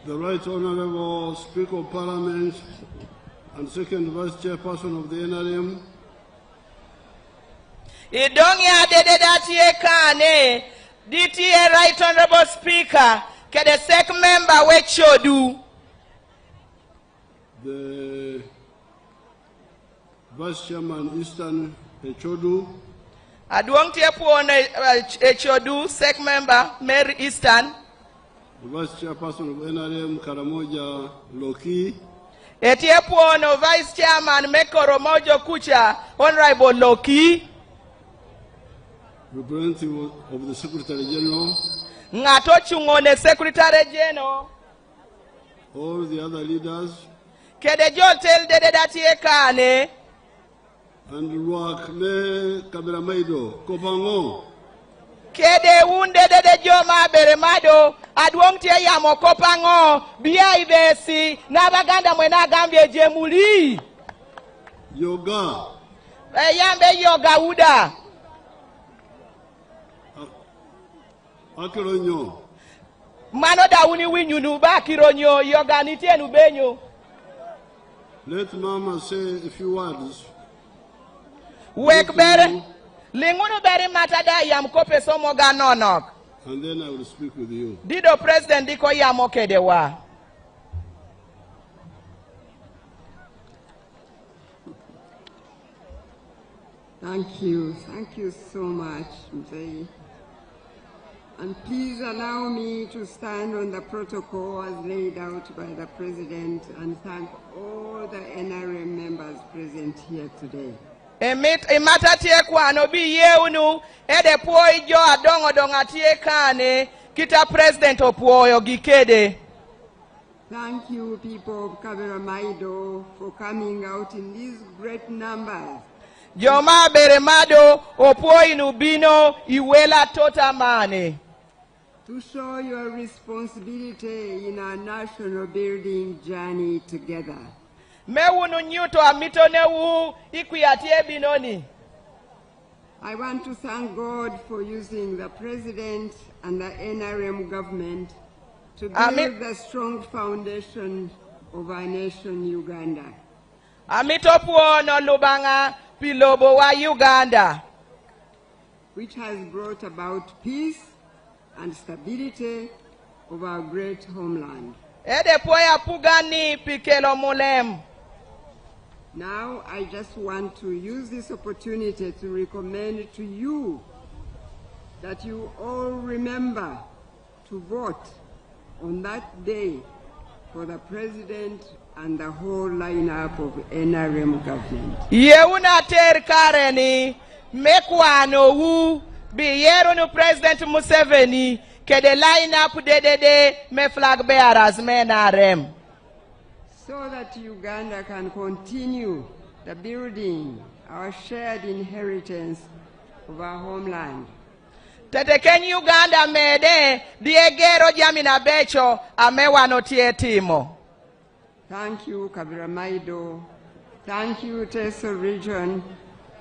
The Right Honorable Speaker of Parliament and Second Vice Chairperson of the NRM. Idongia Dedatie Kane, DTA Right Honorable Speaker, ke the second member we chodu. The Vice Chairman Eastern Echodu. Aduong Tiepuon Echodu, second member, Mary Eastern. The Vice Chairperson of NRM Karamoja Loki. Etiepuon Vice Chairman Mekoro Mojo Kucha, Honorable Loki. Representative of the Secretary General. Ngato Chungone Secretary General. All the other leaders. Kede Jotel Dedatie Kane. And Luak Me Kaberamaido Kopango. Kede wunde de Joma Beremado, Aduong Tia Yamo Kopango, Bia Ibesi, Nabaganda Mwena Gambia Jemuli. Yoga. Yambe Yoga Uda. Akironyo. Mano da uni winyunu ba kironyo, Yoga nitienu benyo. Let Mama say a few words. Wek bere, lingunu bere matada yam kope somo ganonok. And then I will speak with you. Dido President diko yamo kedewa. Thank you so much, Mzee. And please allow me to stand on the protocol as laid out by the President and thank all the NRM members present here today. Imata tie kwano bi yeunu ede poi jo adongo donga tie kane kita President opuoyo gikede. Thank you, people of Kaberamaido, for coming out in these great numbers. Joma Beremado opuoi nubino iwela tota mane. To show your responsibility in our national building journey together. Mewunu nyuto amitonewu ikuyatie binoni. I want to thank God for using the President and the NRM government to build the strong foundation of our nation, Uganda. Amitopuono lubanga pilobo wa Uganda, which has brought about peace and stability of our great homeland. Ede poya pugani pikelo mulem. Now I just want to use this opportunity to recommend to you that you all remember to vote on that day for the President and the whole lineup of NRM government. Yeuna ter kareni mekwano wu biyero no President Museveni ke the lineup de me flag bearers NRM. So that Uganda can continue the building our shared inheritance of our homeland. Tete ken Uganda mede diegero jamina becho amewano tietimo. Thank you, Kaberamaido. Thank you, Teso region,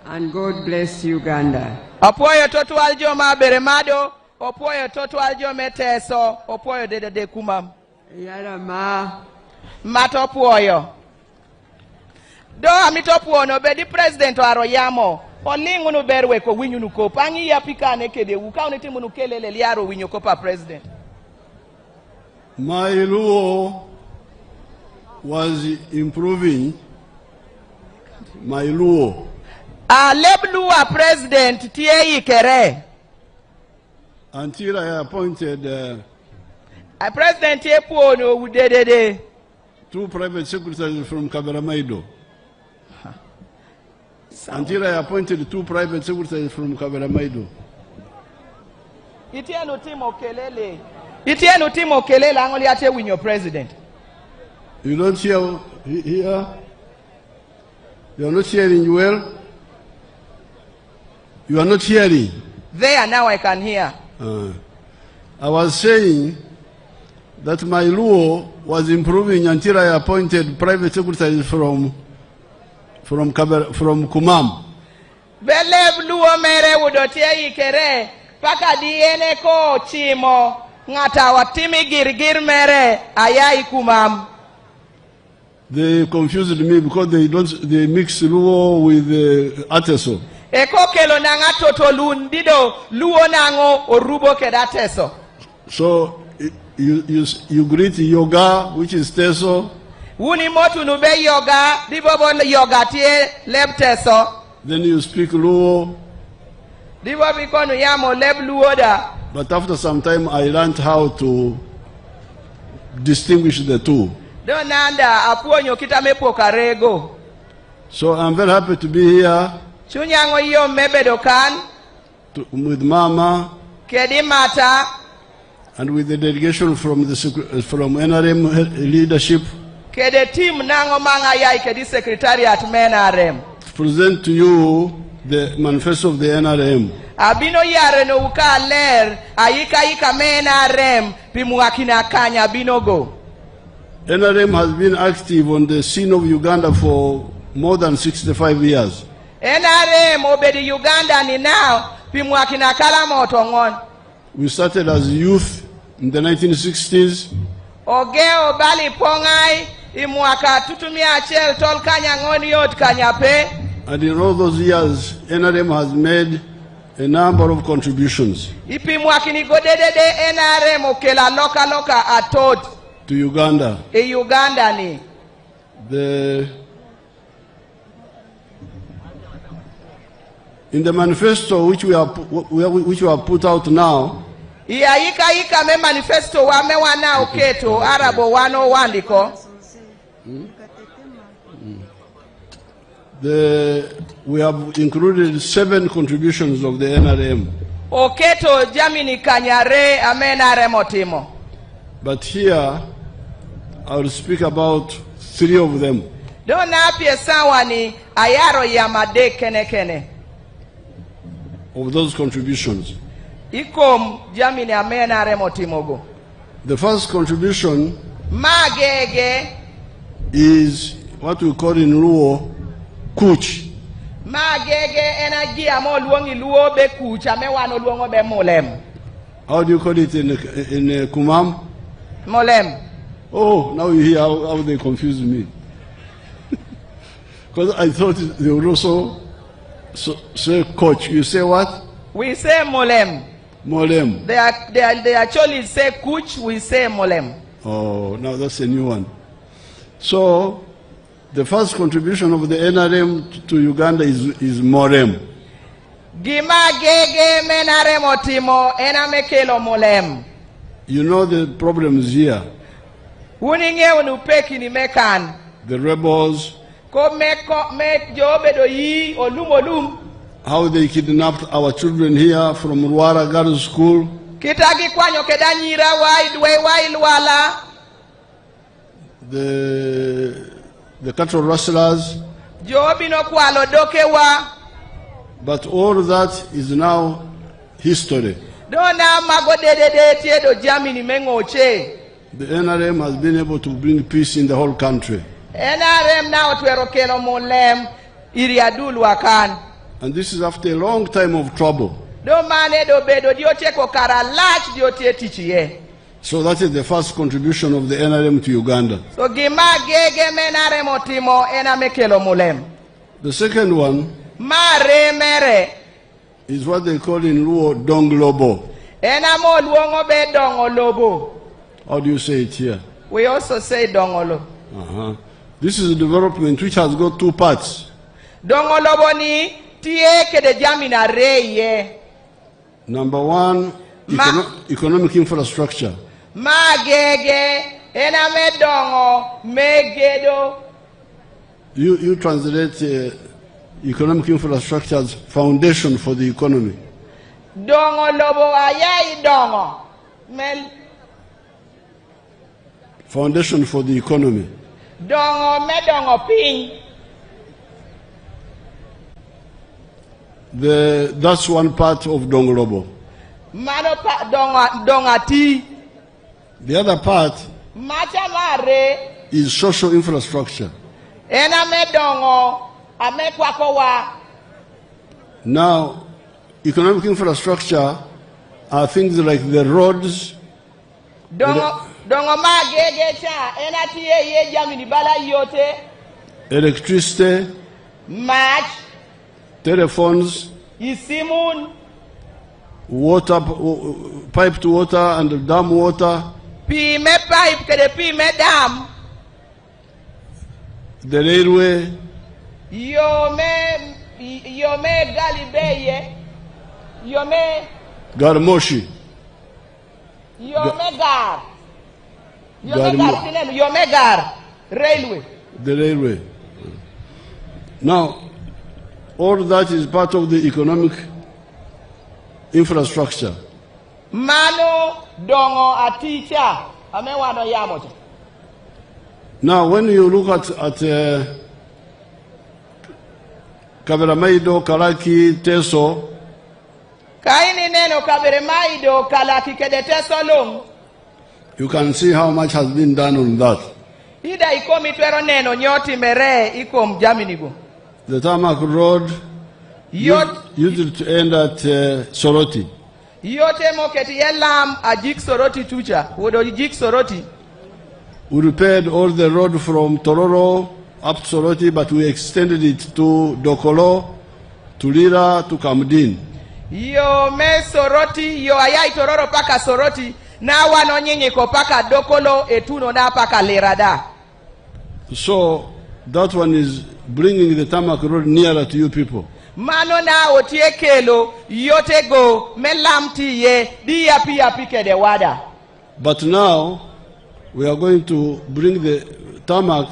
and God bless Uganda. Opoyo totu aljo ma Beremado, opoyo totu aljo meteso, opoyo de kumam. Yara ma. Matopuoyo. Do amitopuono be di President aroyamo. Olingu no berwe ko winyu no ko pangi ya pikane kede uka onetimu no kelele liaro winyu ko pa President. My law was improving. My law. Lebluwa President tie ikere. Until I appointed President tie puono udedede. 2 private secretaries from Kaberamaido. Until I appointed 2 private secretaries from Kaberamaido. Itienu timo kelele angoli ate win your President. You don't hear here? You are not hearing well? You are not hearing? There, now I can hear. I was saying that my law was improving until I appointed private secretaries from Kumam. Belev luo mere udotie ikere paka diene ko chimo ng'ata watimi girgir mere ayai kumam. They confused me because they mix Luo with Teso. Eko kelo na ng'ato to lundido luo nango orubo keda Teso. So you greet yoga, which is Teso. Wuni motu nube yoga, dibobo yoga tie leb Teso. Then you speak Luo. Dibo bikonu yamo leb luo da. But after some time, I learned how to distinguish the two. Donanda apuonyo kitamepo karego. So I'm very happy to be here Chunyango iyo mebedo kan. With Mama. Kedi mata. And with the delegation from NRM leadership. Kede team nango manga yai kedi secretariat NRM. Present to you the manifesto of the NRM. Abino yare no uka ler ayika NRM pimuakina kanya abino go. NRM has been active on the scene of Uganda for more than 65 years. NRM obedi Uganda ni now pimuakina kala motongon. We started as youth in the 1960s. Ogeo bali pongai imuaka tutumia achel tol kanya ngoni yot kanya pe. And in all those years, NRM has made a number of contributions Ipimuakini godedede NRM okela loka atot. to Uganda. Uganda ni. In the manifesto which we have put out now, Iyayika me manifesto wa me wana oketo arabo wano wandiko. we have included 7 contributions of the NRM. Oketo jamini kanyare amenare motimo. But here, I will speak about 3 of them. Dona apye sawani ayaro yamade kene. Of those contributions. Ikom jamini amenare motimogo. The first contribution Magege is what we call in Luo, kuch. Magege energy amo luongi luo be kucha me wano luongo be molem. How do you call it in Kumam? Molem. Oh, now you hear how they confuse me. Because I thought they would also say coach. You say what? We say molem. Molem. They actually say kuch, we say molem. Oh, now that's a new one. So, the first contribution of the NRM to Uganda is Morem. Gima gege menare motimo enamekelo molem. You know the problems here. Uninge unupeki ni mekan. The rebels. Ko mek jobedo yi olum. How they kidnapped our children here from Ruara Girls School. Kitagi kwanyo kedanyira wailwala. The cattle rustlers. Jobino kwalo dokewa. But all that is now history. Dona magodedede tiedo jamini mengoche. The NRM has been able to bring peace in the whole country. NRM now twerokelo molem iriadulu wakan. And this is after a long time of trouble. Do mane do bedo dioteko karalach diotietichie. So that is the first contribution of the NRM to Uganda. So gima gege menare motimo enamekelo molem. The second one mere is what they call in Luo Donglobo. Enamo luongo be dongolobo. How do you say it here? We also say dongolo. This is a development which has got 2 parts. Dongolobo ni tie kede jamina reye. Number 1, economic infrastructure. Magege ename dongo megedo. You translate economic infrastructure as foundation for the economy. Dongo lobo ayai dongo. Foundation for the economy. Dongo me dongo ping. That's one part of Donglobo. Mano pa dongati. The other part is social infrastructure. Ename dongo amekwakowa. Now, economic infrastructure are things like the roads, Dongo magege cha enatie ye jamini bala yote. Electricity, Match, telephones, isimun, water, piped water and dam water, pime pipe kede pime dam, the railway, yome galibeye, yome Garmoshi, gar, yome gar, railway. the railway. Now, all that is part of the economic infrastructure. Mano dongo aticha, amewano yamote. Now, when you look at Kaberamaido, Kalaki, Teso, Kaini neno Kaberamaido, Kalaki kede Teso long. you can see how much has been done on that. Ida ikomi twero neno nyoti mere ikom jaminigo. The tarmac road used to end at Soroti. Yote moketi yelam ajik Soroti tucha. Wodo jik Soroti. We repaired all the road from Tororo up to Soroti, but we extended it to Dokolo, to Lira, to Kamdin. Yo me Soroti, yo ayai Tororo paka Soroti. Na wano nyinyi ko paka Dokolo etuno na paka Lerada. So that one is bringing the tarmac road nearer to you people. Mano na otie kelo yote go melamti ye di yapi kede wada. But now we are going to bring the tarmac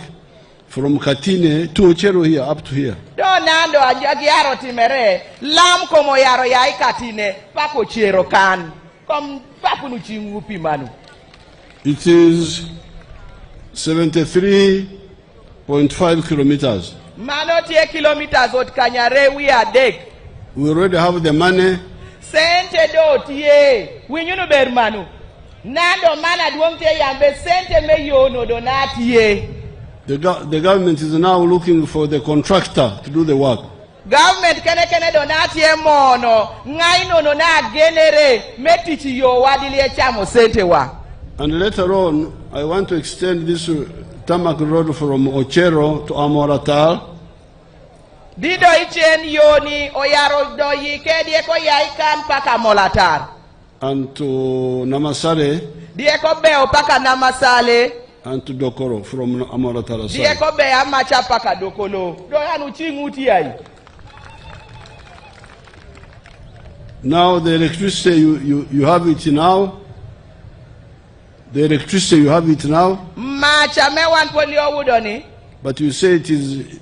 from Katine to Ochero here, up to here. Do nando agiaro timere lam komo yaro yai Katine pako chero kan kom pakunu chingupi manu. It is 73.5 kilometers. Mano tie kilometers ot kanyare we adek. We already have the money. Sente do tie winyunu ber manu. Nando mana duong tie yambe sente me yono do na tie. The government is now looking for the contractor to do the work. Government kene do na tie mono ngai no na genere metichi yo wadilie chamo sente wa. And later on, I want to extend this tarmac road from Ochero to Amoratal. Dido ichen yoni oyaro do yike die ko yaikan paka Molatar. And to Namasare. Die ko beo paka Namasale. And to Dokoro from Amoratal. Die ko be amacha paka Dokolo. Do yanu chinguti ai. Now the electricity, you have it now. The electricity, you have it now. Macha me wan polio wudoni. But you say it is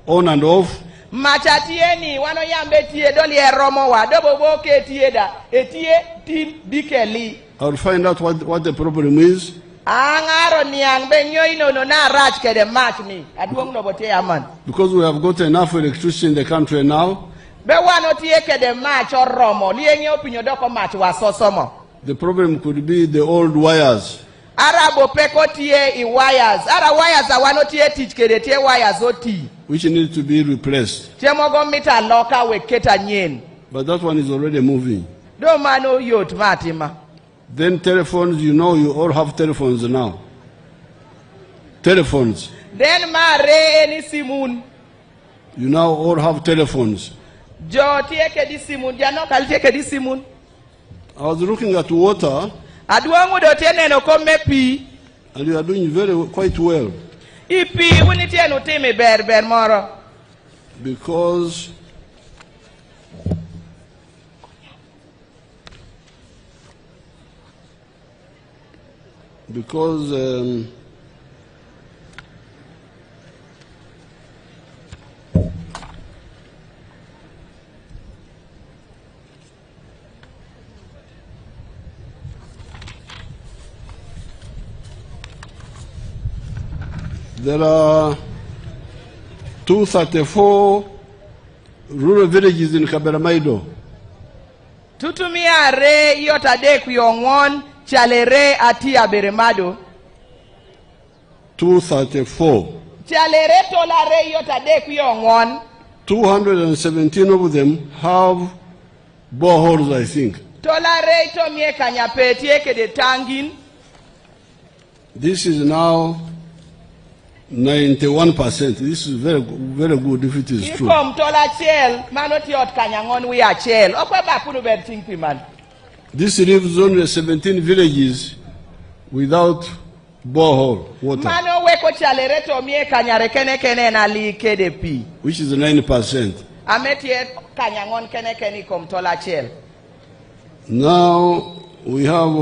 on and off. Macha tieni wano yambe tie doli eromo wa dobo boke tie da etie tim dikeli. I'll find out what the problem is. Angaro niang be nyoi no na rach kede match ni aduong no bote aman. Because we have got enough electricity in the country now. Be wano tie kede match oromo lienye opinyo doko match wa sosomo. The problem could be the old wires. Arabo peko tie I wires. Ara wires awano tie teach kede tie wires oti. Which need to be replaced. Chemogo mita loka we keta nyen. But that one is already moving. Do mano yot matima. Then telephones, you know, you all have telephones now. Telephones. Then ma re eni simun. You now all have telephones. Jo tie kedi simun. Jano kal tie kedi simun. I was looking at water. Aduangu do tie neno kome pi. And you are doing quite well. Ipi wuni tie no teme ber moro. Because there are 234 rural villages in Kaberamaido. Tutumia re yotade kuyongon chalere ati Kaberamaido. 234. Chalere tolare yotade kuyongon. 217 of them have boreholes, I think. Tolare to mie kanyapeti kede tangin. This is now 91%. This is very, very good if it is true. This leaves only 17 villages without borehole water, which is 9%. Now we have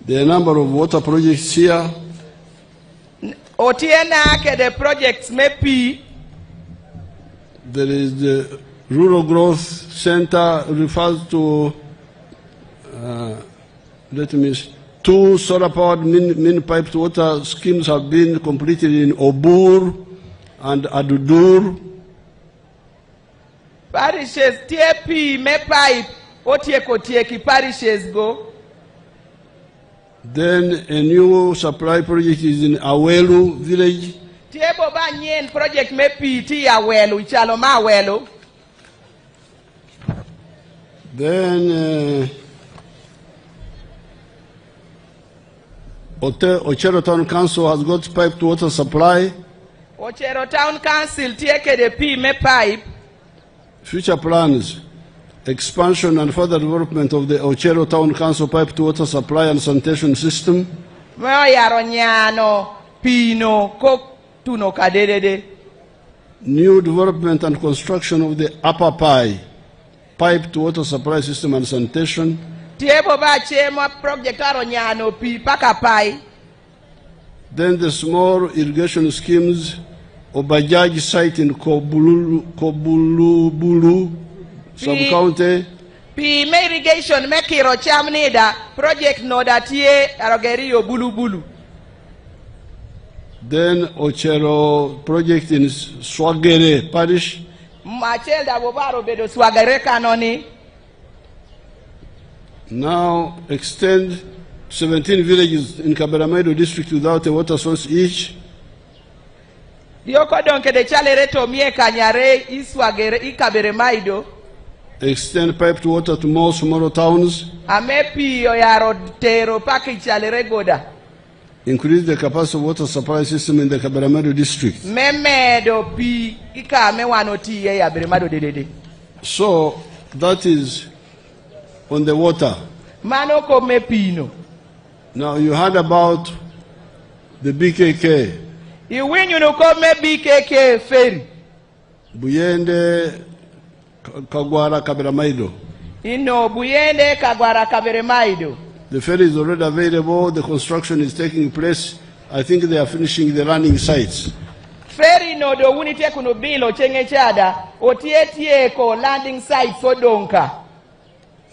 the number of water projects here. There is the Rural Growth Center, refers to, let me see, 2 solar-powered mini-piped water schemes have been completed in Obur and Adudur. Parishes TP me pipe otieki parishes go. Then a new supply project is in Awelu village. Tiebo ba nyen project me pi ti Awelu ichalo ma Awelu. Then Ochero Town Council has got piped water supply. Ochero Town Council tieke de pi me pipe. Future plans, expansion and further development of the Ochero Town Council piped water supply and sanitation system. New development and construction of the Upper Pai piped water supply system and sanitation. Then the small irrigation schemes, Obajaj site in Kobulubulu sub-county. Pi irrigation mekiro chamnida project no datie arogerio bulubulu. Then Ochero project in Swagere parish. Machelda bobaro bedo Swagere kanoni. Now extend 17 villages in Kaberamaido district without a water source each. Dioko donke de chalere to mie kanyare Iswagere Kaberamaido. Extend piped water to more smaller towns. Amepi oyaro tero paki chalere goda. Increase the capacity of water supply system in the Kaberamaido district. Memedo pi ika mewanoti ya Kaberamaido dedede. So that is on the water. Manoko mepino. Now you heard about the BKK. You win you no come BKK ferry. Buyende Kagwara Kaberamaido. Ino Buyende Kagwara Kaberamaido. The ferry is already available. The construction is taking place. I think they are finishing the running sites. Ferry no do unite kuno bilo chenge chada otietie ko landing site for donka.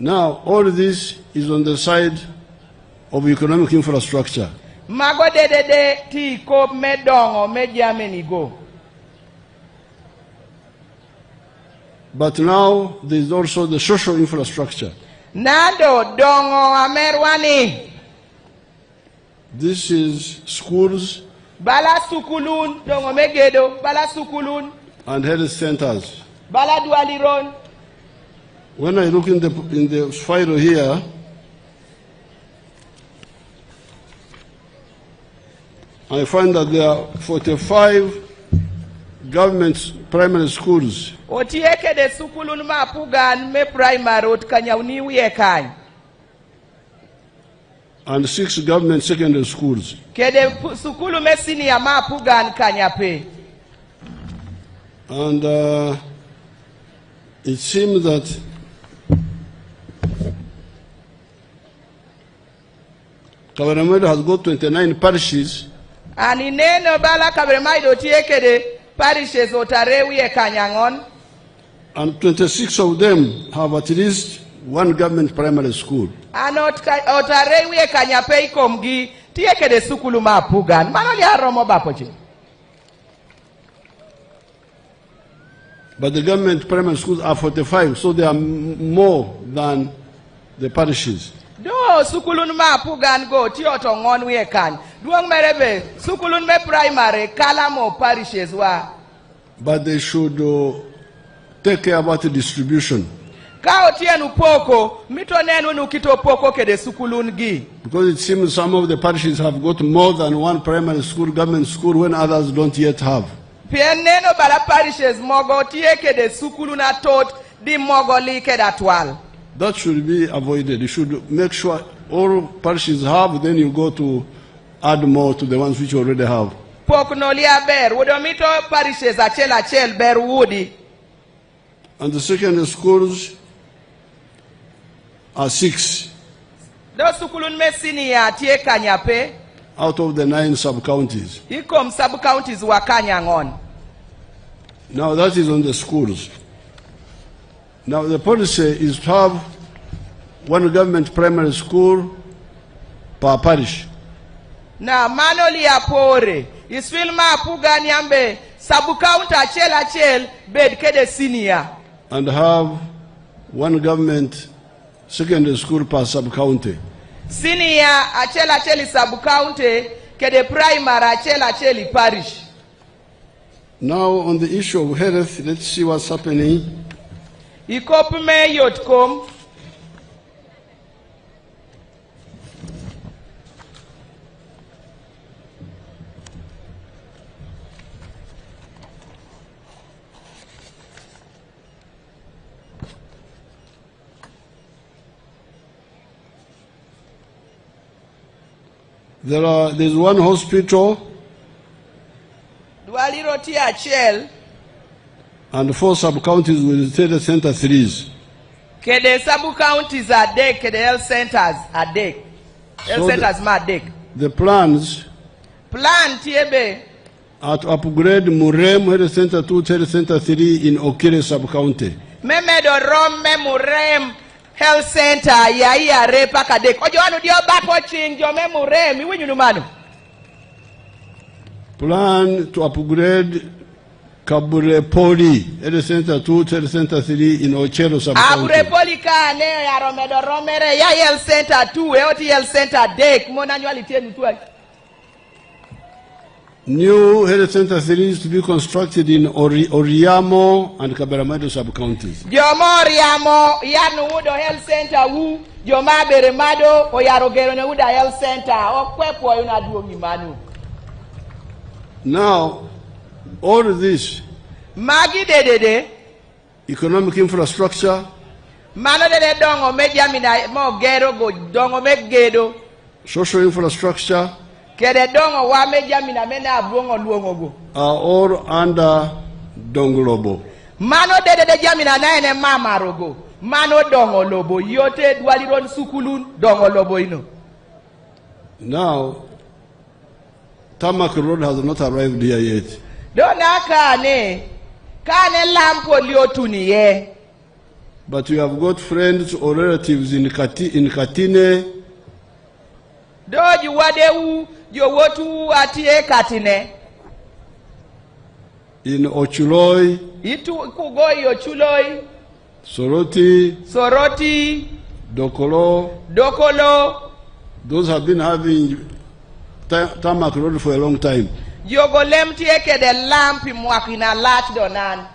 Now all this is on the side of economic infrastructure. Mago de ti ko medongo mediameni go. But now there is also the social infrastructure. Nando dongo amerwani. This is schools. Bala sukulun dongo megedo bala sukulun. And health centers. Bala dualiron. When I look in the file here, I find that there are 45 government primary schools. Otieke de sukulun ma pugan me primary ot kanyauni wiekany. And 6 government secondary schools. Kede sukulu me senior ma pugan kanyape. And it seems that Kaberamaido has got 29 parishes. And ineno bala Kaberamaido tieke de parishes otarewi e kanyangon. And 26 of them have at least one government primary school. And otarewi e kanyape ikomgi tieke de sukulu ma pugan. Manoli aromo bapoche. But the government primary schools are 45, so they are more than the parishes. Do sukulun ma pugan go tioto ngon we kan. Duong merebe sukulun me primary kalamo parishes wa. But they should take care about the distribution. Ka otienu poko, mito nenu nukito poko kede sukulun gi. Because it seems some of the parishes have got more than one primary school, government school, when others don't yet have. Pien neno bala parishes mogo tie kede sukulun atot di mogo li kede atwal. That should be avoided. You should make sure all parishes have, then you go to add more to the ones which you already have. Pok no lia ber, wodomito parishes achel ber wudi. And the secondary schools are 6 Do sukulun mesini ya tie kanyape. out of the 9 sub-counties. Ikom sub-counties wa Kanyangon. Now that is on the schools. Now the policy is to have one government primary school per parish. Na manoli ya pore. Isfilma apuga nyambe sub-county achel bed kede senior. And have one government secondary school per sub-county. Senior achel sub-county kede primary achel parish. Now on the issue of health, let's see what's happening. Ikopume yotkom. There's one hospital Dwaliro ti achel and 4 sub-counties with data center 3s. kede sub-counties are dek kede health centers are dek. Health centers ma dek. The plans Plan tiebe. are to upgrade Murem Health Center 2, Health Center 3 in Okire sub-county. Memedo rom memurem health center ya iya repa kadek. Ojo anu dio bapo chinjo memurem iwinyu numanu. Plan to upgrade Kaberamaido Health Center 2, Health Center 3 in Ochero sub-county. Abrepoli ka ne ya romedo romere ya health center 2 eoti health center dek mona nywali tienu tu. New health center 3 is to be constructed in Oriamo and Kaberamaido sub-counties. Jomoriamo yanu udo health center wu joma Kaberamaido oyarogero ne uda health center okwepo yuna duomi manu. Now, all this Magi dedede economic infrastructure, mano dede dongo mejamina mo gero go dongo megedo social infrastructure kede dongo wa mejamina mena abongo luongo go are all under Donglobo. mano dede jamina na ene mama rogo mano dongo lobo yote dwaliron sukulun dongo lobo ino. Now, Tamak Road has not arrived here yet. Dona kane lampo liotuniye. But you have got friends or relatives in Katine, Doju wadewu jowotu atie Katine. in Ochuloi, Itu kugoi Ochuloi, Soroti, Dokolo. Those have been having Tamak Road for a long time. Jogolem tie kede lampi mwakina lat donan.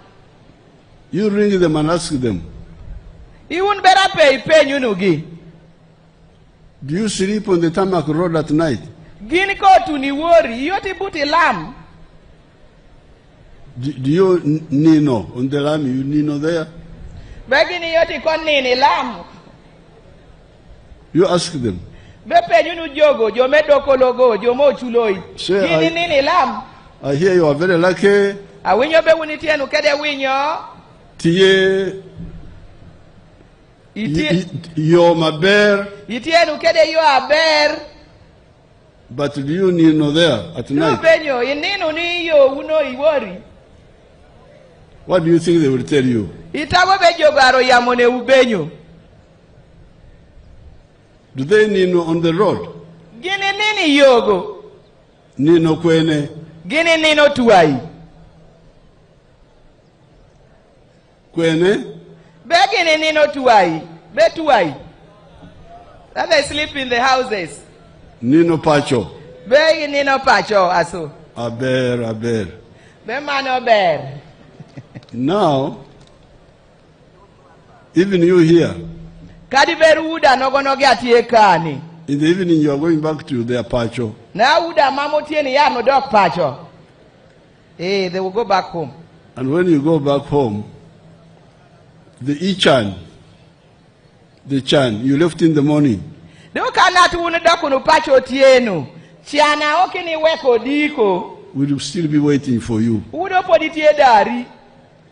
You ring them and ask them, Iwun bera pe nyunugi. do you sleep on the Tamak Road at night? Gini ko tuni wori yoti buti lam. Do you Nino on the lam? You Nino there? Begini yoti kon nini lam. You ask them. Bepe nyunu jogo jome dokologo jomo chuloi. Say, Gini nini lam. I hear you are very lucky. Awinyo be wunitienu kede winyo. Tie you're my bear, Itienu kede yo aber. but do you Nino there at No night? benyo ininu ni yo uno iwori. What do you think they will tell you? Itago be jogaro yamone ubenyo. Do they Nino on the road? Gini nini yogo. Nino kwene. Gini nino tuai. Kwene? Begini nino tuai. Be tuai. That they sleep in the houses. Nino pacho. Begi nino pacho aso. Aber. Be mano ber. Now, Even you here, Kadi beru uda nogonoge atie kani. in the evening you are going back to their pacho. Na uda mamo tieni ya no dok pacho. They will go back home. And when you go back home, the Ichan, the Chan, you left in the morning. Do kana tu unu dok unu pacho tienu. Chiana okini weko diko. Will still be waiting for you. Udo poditie dari.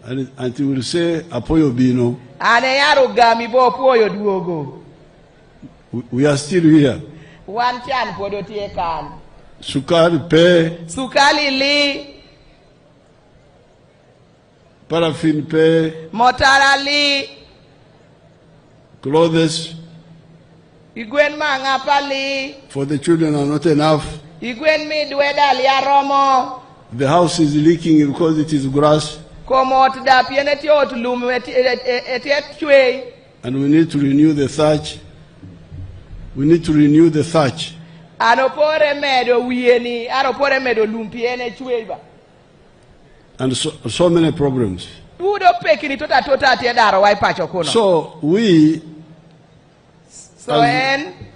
And until we say, Apoyo Bino, Ane yaro gami bo poyo duogo. we are still here. Wan chan podo tie kan. Sukari, pay, Sukali li. paraffin, pay, Motara li. clothes Igwen mangapa li. for the children are not enough. Igwen mi dweda li aromo. The house is leaking because it is grass. Komot da piene tiot lum etiet chwe. And we need to renew the thatch. We need to renew the thatch. Anopore medo wieni. Anopore medo lum piene chwe ba. And so many problems. Udo pekini tota tie daro wai pacho kuno. So we,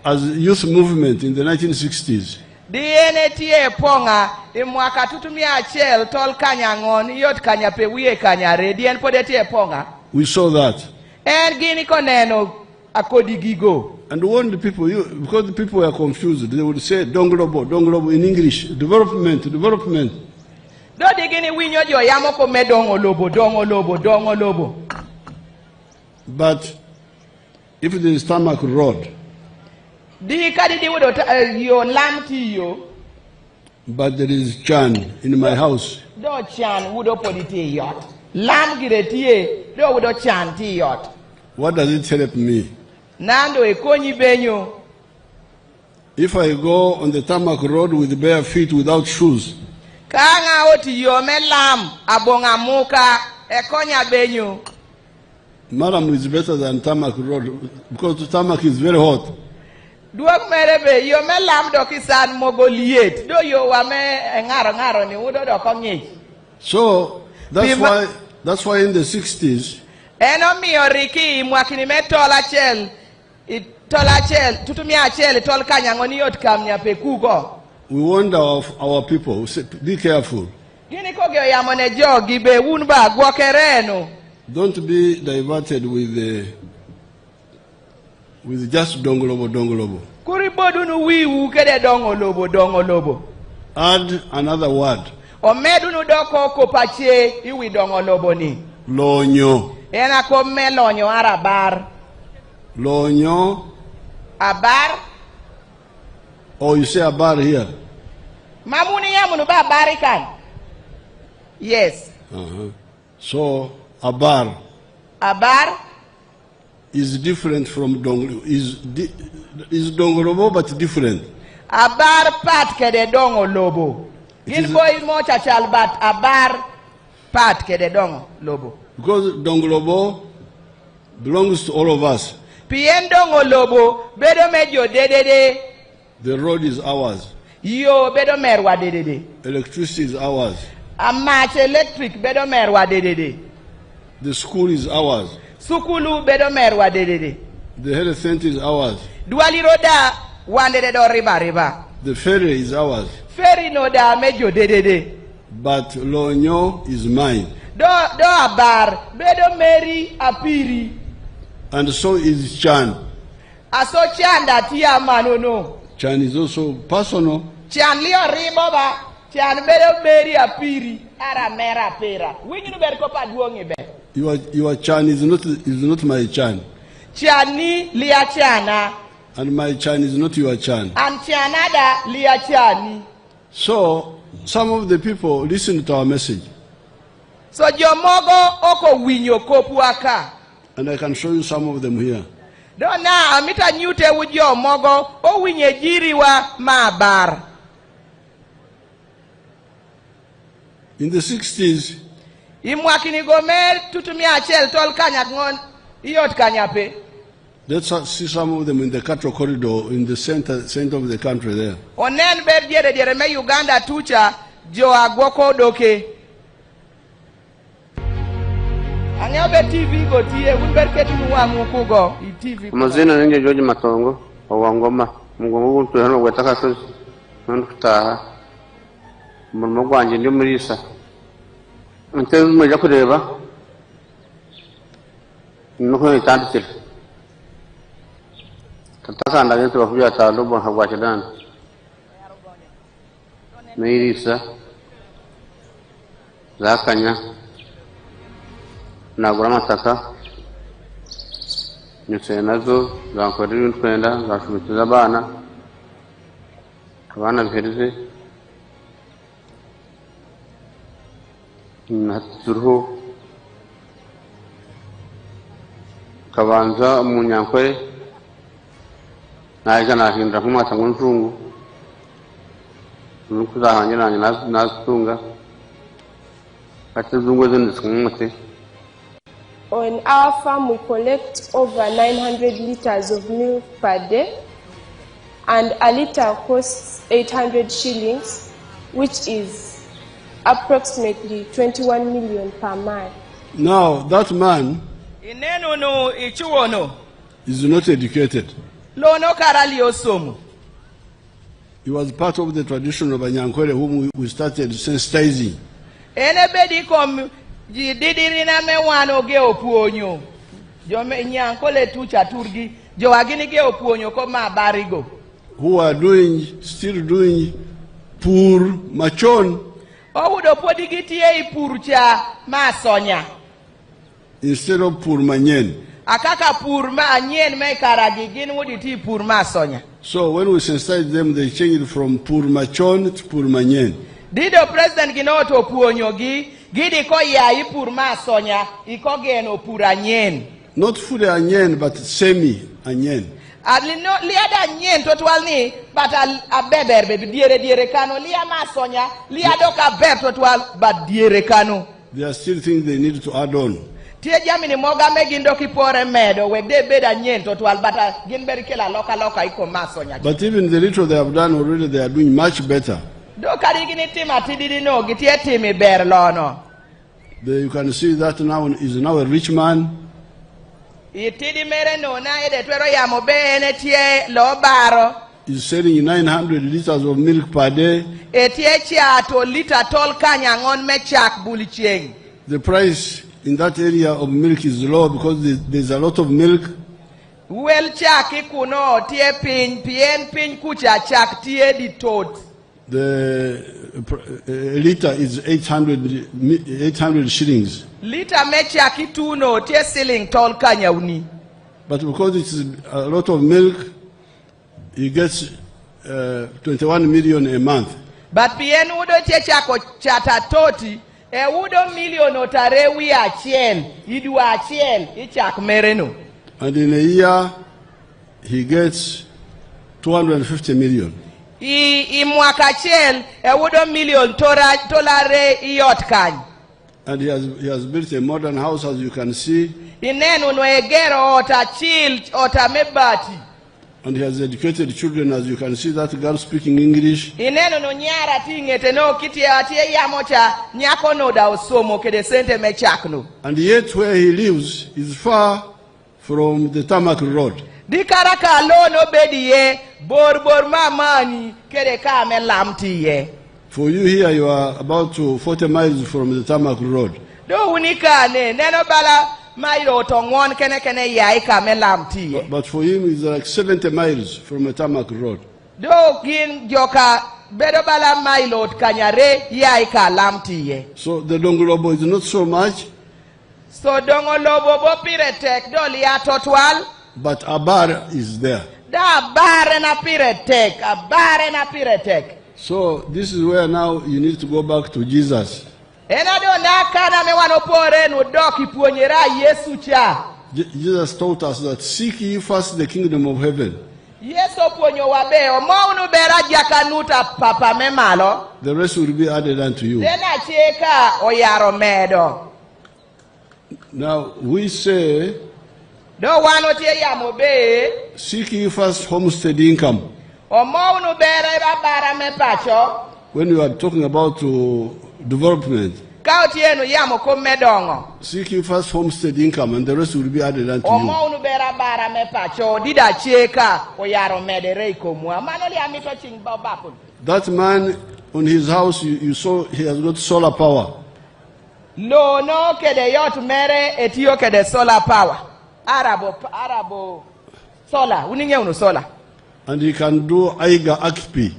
as youth movement in the 1960s, Diene tie ponga imwaka tutumia achel tol kanyangon yot kanya pe wiye kanyare dien pode tie ponga. we saw that. En gini koneno akodi gigo. And warned the people, because the people were confused, they would say Donglobo in English, development. Do digini winyo jo yamo ko me dongo lobo. But if there is tarmac road, Di kadi di wudo yo lam tiyo. but there is Chan in my house, Do chan wudo podi tie yot. Lam gire tie do wudo chan tie yot. what does it help me? Nando e konyi benyo. If I go on the tarmac road with bare feet without shoes, Kanga oti yo me lam abonga muka e konya benyo. Madam is better than tarmac road because the tarmac is very hot. Duok merebe yo me lam do kisan mogoliet. Do yo wa me ngaro ni wudo do konyi. So that's why in the 60s, Eno mi oriki mwakini me tola chel. Tutumia chel tol kanyangoni yot kamnya pe kuko. we warned our people, we said, be careful. Gini koge yamone jogi be wunba gwokereno. Don't be diverted with just dongolobo. Kuri bodu nu wiwu kede dongo lobo. Add another word, Omedu nu doko kopache iwi dongo lobo ni. lonyo. Ena komme lonyo arabar. Lonyo, Abar. or you say abar here. Mamuni yamunu ba barikan. Yes. So abar Abar. is different from is dongolobo but different. Abar pat kede dongo lobo. Gin boy mo chachal bat abar pat kede dongo lobo. Because dongolobo belongs to all of us. Pien dongo lobo bedo mejo dedede. The road is ours. Yo bedo merwa dedede. Electricity is ours. Amach electric bedo merwa dedede. The school is ours. Sukulu bedo merwa dedede. The health center is ours. Duali roda wandede do riba. The ferry is ours. Ferry no da mejo dedede. But lonyo is mine. Do abar bedo meri apiri. And so is Chan. Aso chanda tia manono. Chan is also personal. Chan lio ribo ba. Chan bedo meri apiri. Ara mera pera. Winyu no ber ko pa duongi be. Your Chan is not my Chan. Chani lia chana. And my Chan is not your Chan. And chanada lia chani. So some of the people listen to our message. So jomogo oko winyo kopu aka. And I can show you some of them here. Dona amita nyute wujo mogo o winye jiriwa mabar. In the 60s, Imwakini gomer tutumia achel tol kanyagon iyot kanyape. let's see some of them in the cattle corridor in the center of the country there. Onen ber diere me Uganda tucha jo agwoko doke. Ang'eyo be TV go tie, un ber ketu wang'u kugo, I TV. Mazina ninge George Matongo, Owangoma, Mungu to hano wetaka to nta mu gwanje ndi murisa. Nte muja kureba. Nuko itandikira. Tatakanda gento bakuya talo bo hagwachidana. Meirisa. Zakanya. Nagura amataka nyuse nazo zankorera intwenda zashubitiza abana bihereze naturuho kabanza mu nyankore naje nahindura nk'umwata ngo nzungu nuko zahanje nanye nazitunga atazungu zinditswe. On our farm, we collect over 900 liters of milk per day, and a liter costs 800 shillings, which is approximately 21 million per month. Now, that man is not educated. He was part of the tradition of Anyankwere, whom we started sensitizing. Jididirina me wano ge opuonyo. Jo me nyankole tucha turgi. Jo agini ge opuonyo ko ma barigo. Who are still doing pur machon. Owudo podigiti e pur cha ma sonya. Instead of pur manyen. Akaka pur ma anyen me karagi gin wuditi pur ma sonya. So when we sensitize them, they change it from pur machon to pur manyen. Dido president gino to puonyo gi. Gidi ko ya ipur ma sonya, iko geno pur anyen. Not fully anyen, but semi anyen. Adlino liada anyen total ni, but a beber baby diere kano liya ma sonya, liado ka ber total but diere kano. There are still things they need to add on. Tie jamini moga megindo kipore medo we de bed anyen total but ginberi kela loka iko ma sonya. But even the little they have done already, they are doing much better. Do karigini tima tididi no gitie timi ber lono. You can see that now is now a rich man. Itidi mere no na ede twero ya mobe ene tie lo baro. He's selling 900 liters of milk per day. Etie chia to liter tol kanya ngon me chak bulichieng. The price in that area of milk is low because there's a lot of milk. Well chak ikuno tie pin kucha chak tie di tot. The liter is 800 shillings. Liter mecha kituno tie selling tol kanya uni. But because it's a lot of milk, he gets 21 million a month. But pien udo tie chako chata toti e udo million otare wi achiel idu achiel ichak mereno. And in a year he gets 250 million. I mwaka chel e wudo million tolare iot kany. And he has built a modern house, as you can see. Inenu no egero ota chil ota mebati. And he has educated children, as you can see that girl speaking English. Inenu no nyara tingete no kiti atie yamocha nyako no da osomo kede sente mechakno. And yet where he lives is far from the tarmac road. Dikaraka lono bediye bor mamani kede kame lamtiye. For you here, you are about 40 miles from the tarmac road. Do unikane neno bala mailo tongwon kene yai kame lamtiye. But for him, it's like 70 miles from a tarmac road. Do gin joka bedo bala mailo kanyare yai ka lamtiye. So the Dongolobo is not so much. So Dongolobo bo piretek do liya totwal. But Abar is there. Da bare na piretek. So this is where now you need to go back to Jesus. Jesus taught us that seek ye first the kingdom of heaven. The rest will be added unto you. Now we say, seek ye first homestead income. When you are talking about development, Ka otieno yamo kom medongo. Seek you first homestead income and the rest will be added unto you. Omo unu bera bara me pacho dida cheka oyaro medere ikomwa. Manoli amito ching babapun. That man on his house, you saw he has got solar power. No kede yot mere etio kede solar power. Arabo solar. Uninge unu solar. And he can do Aiga Akpi.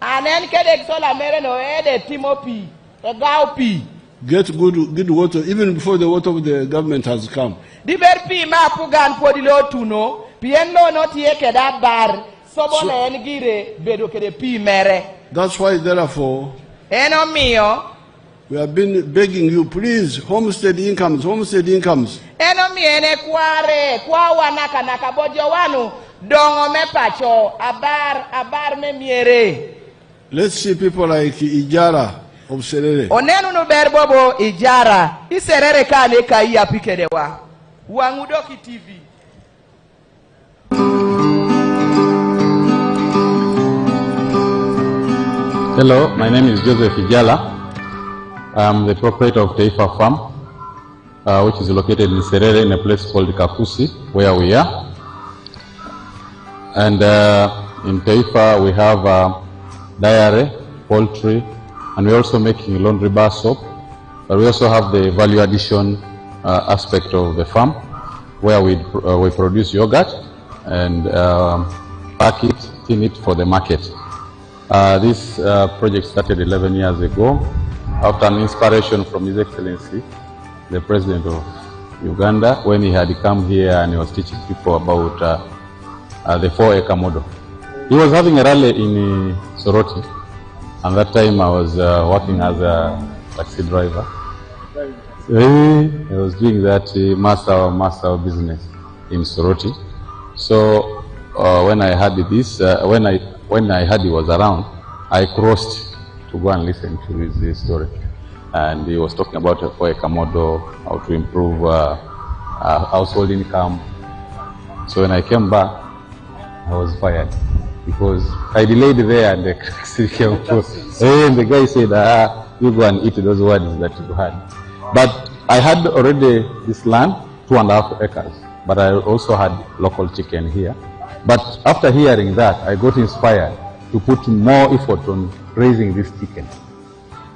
And then kede solar mere no ede timopi. Gaupi. Get good water even before the water of the government has come. Di berpi ma pugan podilo tuno. Pienlo no tie keda bar. Sobo na engire bedo kede pi mere. That's why, therefore, Eno mio. we have been begging you, please, homestead incomes. Eno miene kware, kwa wanaka nakabojo wanu, dongo me pacho, abar me miere. Let's see people like Ijara of Serere. Onenu no berbobo Ijara, iserere kane kaiya pikedewa. Wangudoki TV. Hello, my name is Joseph Ijala. I'm the proprietor of Teifa Farm, which is located in Serere in a place called Kakusi, where we are. And in Teifa we have dairy, poultry, and we're also making laundry bar soap. But we also have the value addition aspect of the farm, where we produce yogurt and pack it, tin it for the market. This project started 11 years ago after an inspiration from His Excellency, the President of Uganda, when he had come here and he was teaching people about the 4-acre model. He was having a rally in Soroti, and that time I was working as a taxi driver. I was doing that master business in Soroti. So when I heard this, when I heard he was around, I crossed to go and listen to his story. And he was talking about a 4-acre model, how to improve household income. So when I came back, I was fired because I delayed there and the taxi came close. And the guy said, you go and eat those words that you had. But I had already this land, 2.5 acres, but I also had local chicken here. But after hearing that, I got inspired to put more effort on raising this chicken.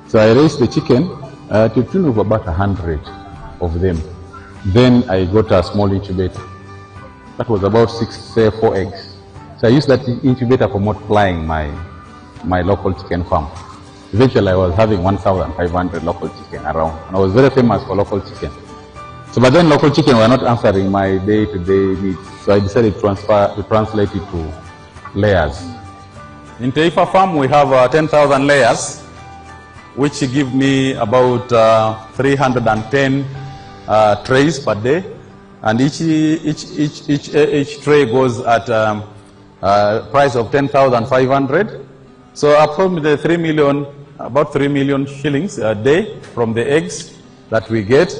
So I raised the chicken to the tune of about 100 of them. Then I got a small incubator. That was about 4 eggs. So I used that incubator for multiplying my local chicken farm. Eventually I was having 1,500 local chicken around. And I was very famous for local chicken. So but then local chicken were not answering my day-to-day needs. So I decided to translate it to layers. In Teifa Farm we have 10,000 layers, which give me about 310 trays per day. And each tray goes at price of 10,500. So approximately about 3 million shillings a day from the eggs that we get.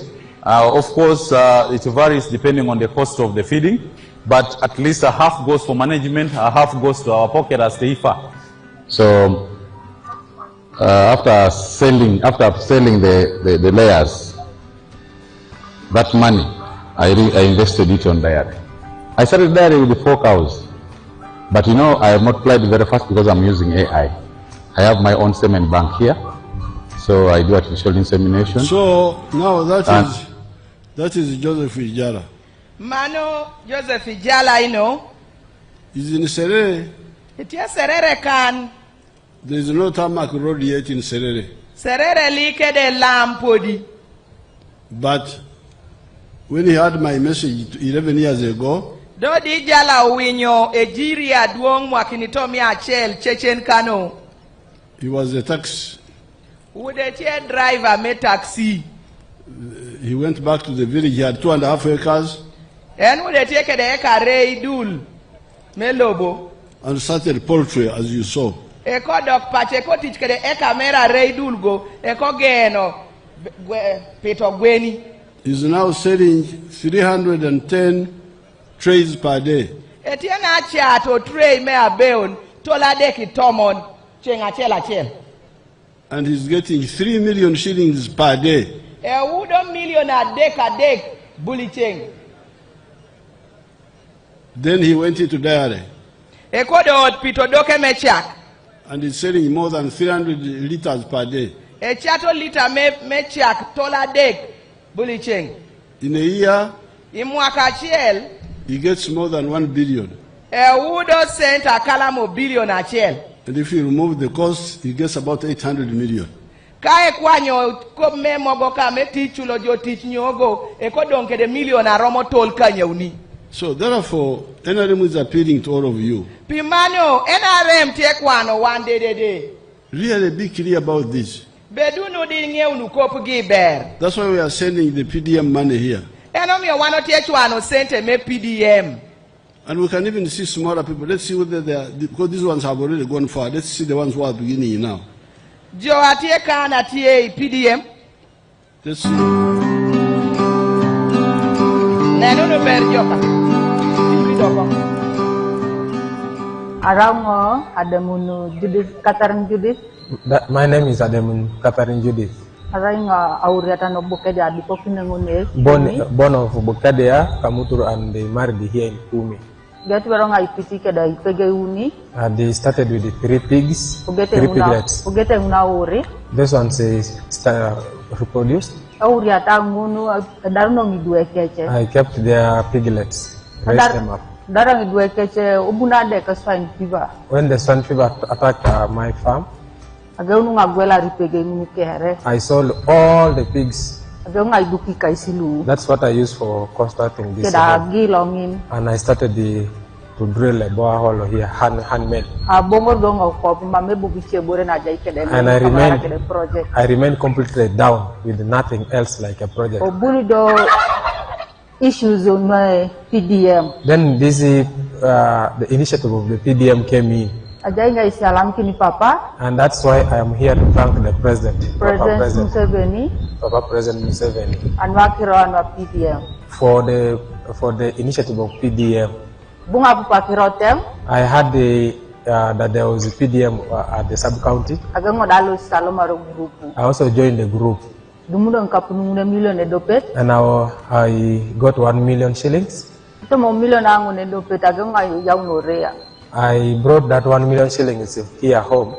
Of course, it varies depending on the cost of the feeding, but at least a half goes for management, a half goes to our pocket as Teifa. So after selling the layers, that money I invested it on dairy. I started dairy with 4 cows, but you know I have multiplied very fast because I'm using AI. I have my own semen bank here, so I do artificial insemination. So now that is Joseph Ijala. Mano Joseph Ijala, you know. He's in Serere. It is Serere kan. There is no tarmac road yet in Serere. Serere like de lampodi. But when he heard my message 11 years ago, do di jala winyo ejiri aduong mwakinitomi achel chechen kano. He was a taxi. Ude tie driver me taxi. He went back to the village. He had 2.5 acres. En ude tie kede eka reidul me lobo. And started poultry, as you saw. Eko dok pache ko tich kede eka mera reidul go eko geno pito gweni. He's now selling 310 trays per day. Etiena chato tray me abeon tola deki tomon chenga chela chel. and he's getting 3 million shillings per day. Udo million a day, bulicheng. Then he went into dairy, Ekodo pitodoke mechak. and he's selling more than 300 liters per day. E chato liter mechak tola dek bulicheng. In a year, Imwaka achiel, he gets more than 1 billion. Udo sent a kalamo billion achiel. And if you remove the cost, he gets about 800 million. Kae kwanyo ko memo boka me tichulo jo tich nyogo e ko donke de million aromo tol kanyeuni. So therefore, NRM is appealing to all of you. Pimano NRM tie kwano one day. Really be clear about this. Bedunu di ngeu kopu giber. That's why we are sending the PDM money here. Eno mi wano tie kwano sente me PDM. And we can even see smaller people. Let's see whether they are, because these ones have already gone far. Let's see the ones who are beginning now. Jo atie kana tie PDM. Let's see. Nenu ber joka. Arango Adamunu Judith Catherine Judith. My name is Adamun Catherine Judith. Aranga Auriata no Bukede Adipopinangune. Born of Bukadea, Kamuturu, and they married here in Kumi. Get Veranga Ipitikada Ipegeuni. They started with the 3 pigs, 3 piglets. Ugete Unauri. This one says reproduced. Auriata Munu Darno Miduekeche. I kept their piglets, raised them up. Darang Duekeche Ubunade swine fever. When the swine fever attacked my farm, I sold all the pigs. That's what I used for constructing this home. And I started to drill a borehole here, handmade. And I remained completely down with nothing else like a project. Issues on my PDM. Then this the initiative of the PDM came in. And that's why I am here to thank the President, President Museveni, and Wakiro PDM for the initiative of PDM. I had that there was a PDM at the sub-county. I also joined the group. And now I got 1 million shillings. I brought that 1 million shillings here home.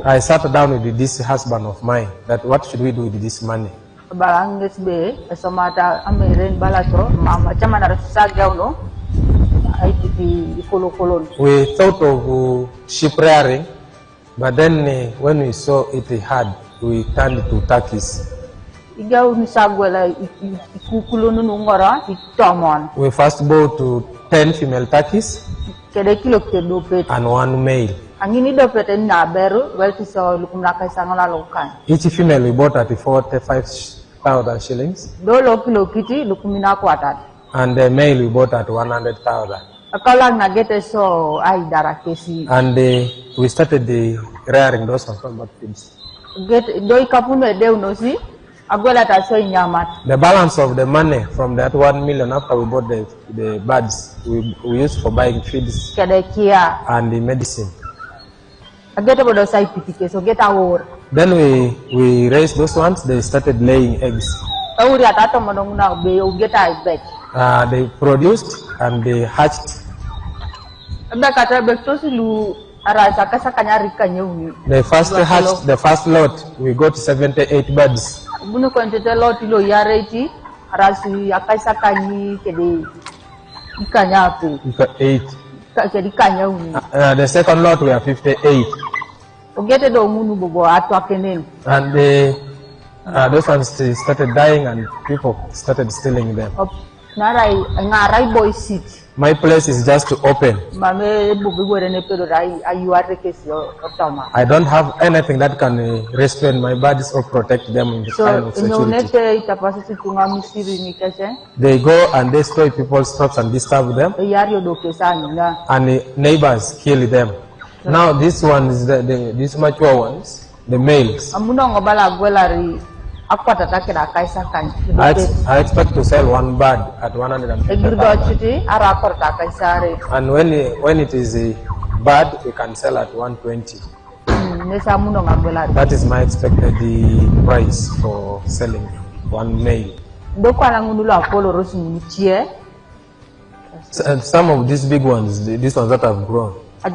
I sat down with this husband of mine that what should we do with this money? We thought of sheep rearing, but then when we saw it hard, we turned to turkeys. We first bought 10 female turkeys and 1 male. Each female we bought at 45,000 shillings. And the male we bought at 100,000. And we started rearing those combat pigs. The balance of the money from that 1 million after we bought the birds, we used for buying feeds and the medicine. Then we raised those ones, they started laying eggs. They produced and they hatched. They first hatched the first lot, we got 78 birds. The second lot we are 58. And those ones started dying and people started stealing them. My place is just to open. I don't have anything that can restrain my birds or protect them in the time of security. They go and destroy people's crops and disturb them. And the neighbors kill them. Now this one is these mature ones, the males. I expect to sell 1 bird at 150,000. And when it is bad, we can sell at 120. That is my expected the price for selling one male. And some of these big ones, these ones that have grown. We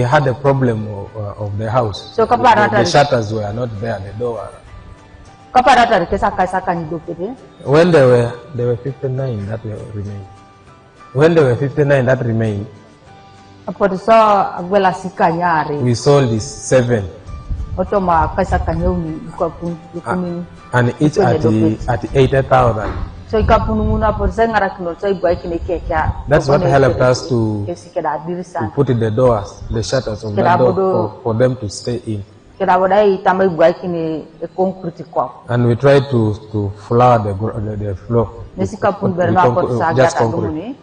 had a problem of the house. The shutters were not there, the door. When there were 59 that remained. When there were 59 that remained, we sold this 7. And each at 80,000. That's what helped us to put in the doors, the shutters of the door for them to stay in. And we tried to floor the floor. Just concrete.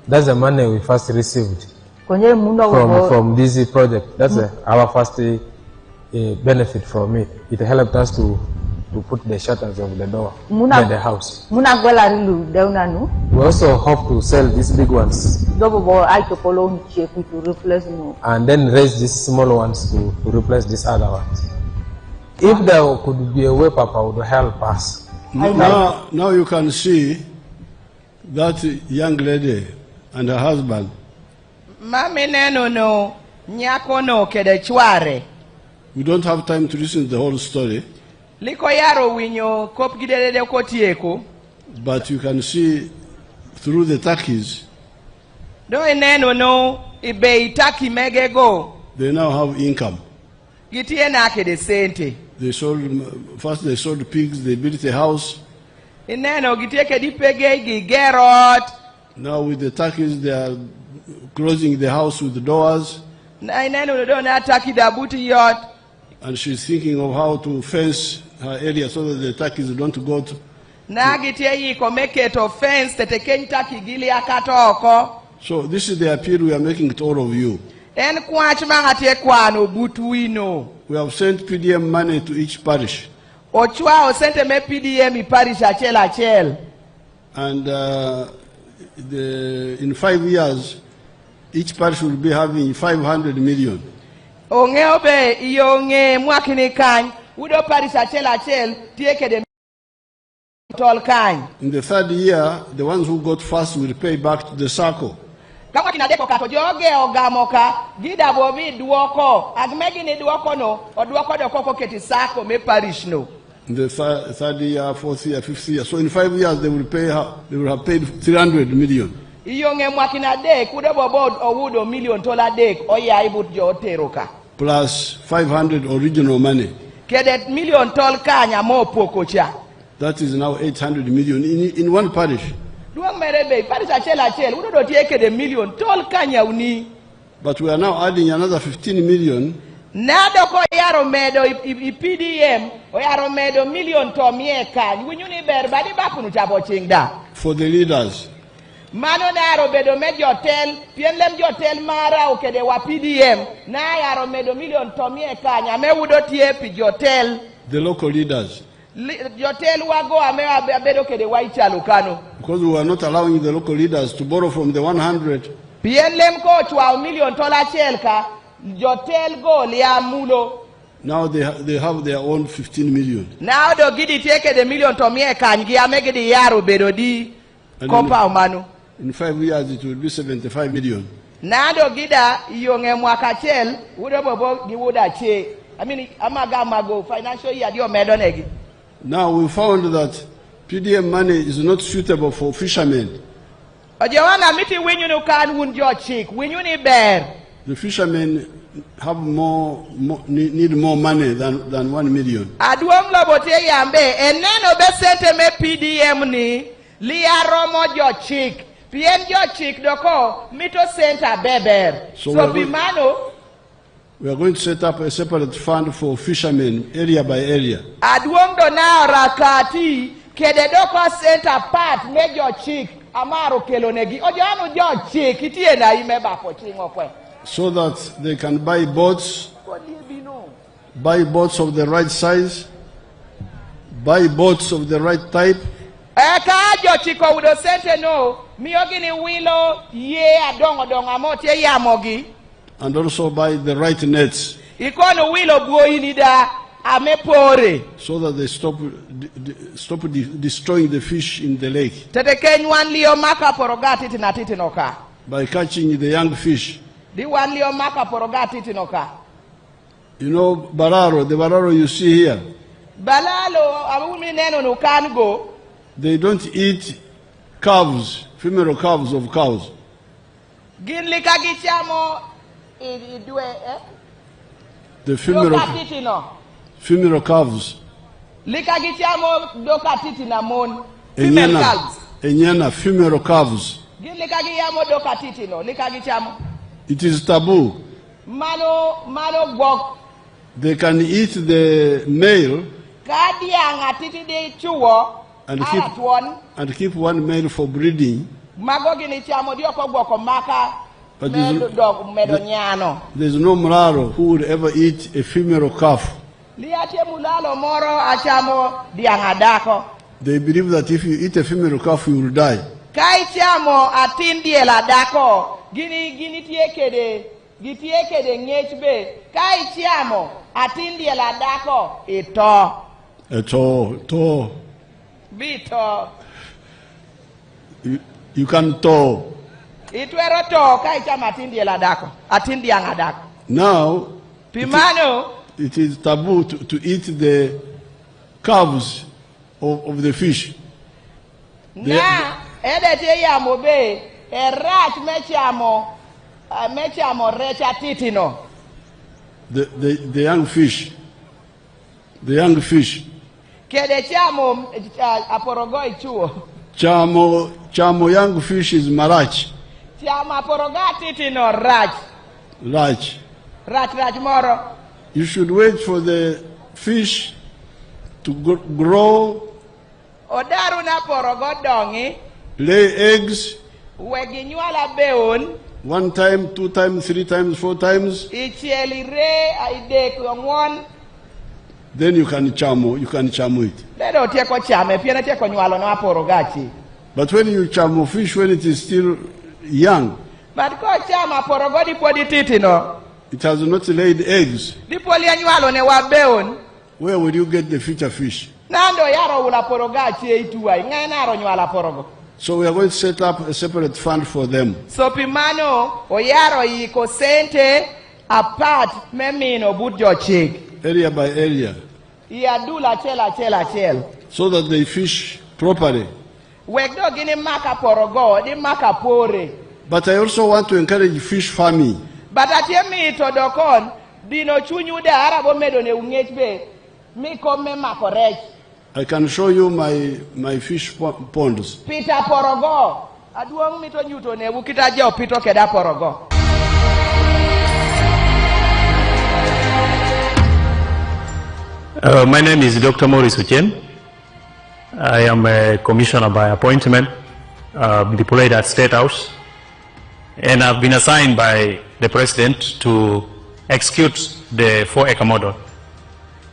That's the money we first received from this project. That's our first benefit from it. It helped us to put the shutters of the door in the house. We also hope to sell these big ones and then raise these small ones to replace these other ones. If there could be a way, Papa would help us. Now you can see that young lady and her husband. We don't have time to listen to the whole story. But you can see through the turkeys, they now have income. They sold pigs, they built a house. Now with the turkeys, they are closing the house with the doors. And she's thinking of how to fence her area so that the turkeys don't go to. So this is the appeal we are making to all of you. We have sent PDM money to each parish. And in 5 years, each parish will be having 500 million. In the 3rd year, the ones who got first will pay back to the circle. In the 3rd year, 4th year, 5th year. So in 5 years, they will have paid 300 million. Plus 500 original money. That is now 800 million in one parish. But we are now adding another 15 million. For the leaders. The local leaders. Because we are not allowing the local leaders to borrow from the 100. Now they have their own 15 million. Now in 5 years it will be 75 million. Financial year. Now we found that PDM money is not suitable for fishermen. The fishermen have need more money than 1 million. So we are going to set up a separate fund for fishermen, area by area. So that they can buy boats of the right size, buy boats of the right type, Eka jochiko udo sente no, miyogi ni wilo ye adongo dongo motie yamogi. And also buy the right nets. Ikono wilo buoi nida amepore. So that they stop destroying the fish in the lake. Tete kenywan liyo maka porogati tinatiti noka. By catching the young fish. Di wan liyo maka porogati tinoka. You know bararo, the bararo you see here. Balalo abumi neno no kango. They don't eat calves, female calves of cows. Ginli kagichamo idwe The female calves. Likagichamo dokatiti na mon. Female calves. Enyana female calves. Ginli kagiyamo dokatiti no. Likagichamo. It is taboo. Mano gok. They can eat the male and keep one male for breeding. But there's no Mlalo who would ever eat a female calf. They believe that if you eat a female calf, you will die. Gitiekede ngechbe kai chiamo atindi la dako ito bito you can to itwero to kai chama atindi la dako atindi angadako. Now Pimano it is taboo to eat the calves of the fish. Na edete ya mobe erat mechiamo the young fish. The young fish. Chamo young fish is marach. Rach moro. You should wait for the fish to grow, lay eggs. 1 time, 2 times, 3 times, 4 times. Then you can chamo it. But when you chamo fish when it is still young, it has not laid eggs, where will you get the future fish? So we are going to set up a separate fund for them. So Pimano oyaro yiko sente apart memino budjo chig. Area by area. Yadula chela. So that they fish properly. Wegdo gini maka porogo, di maka pore. But I also want to encourage fish farming. But atiemi itodokon dino chunyu de arabo medo ne ungechbe mi komme makorech. I can show you my fish ponds. Peter Porogo. Aduang mito nyuto ne wukita jao pito keda Porogo. My name is Dr. Maurice Ochen. I am a commissioner by appointment, deployed at State House, and I've been assigned by the President to execute the 4-acre model.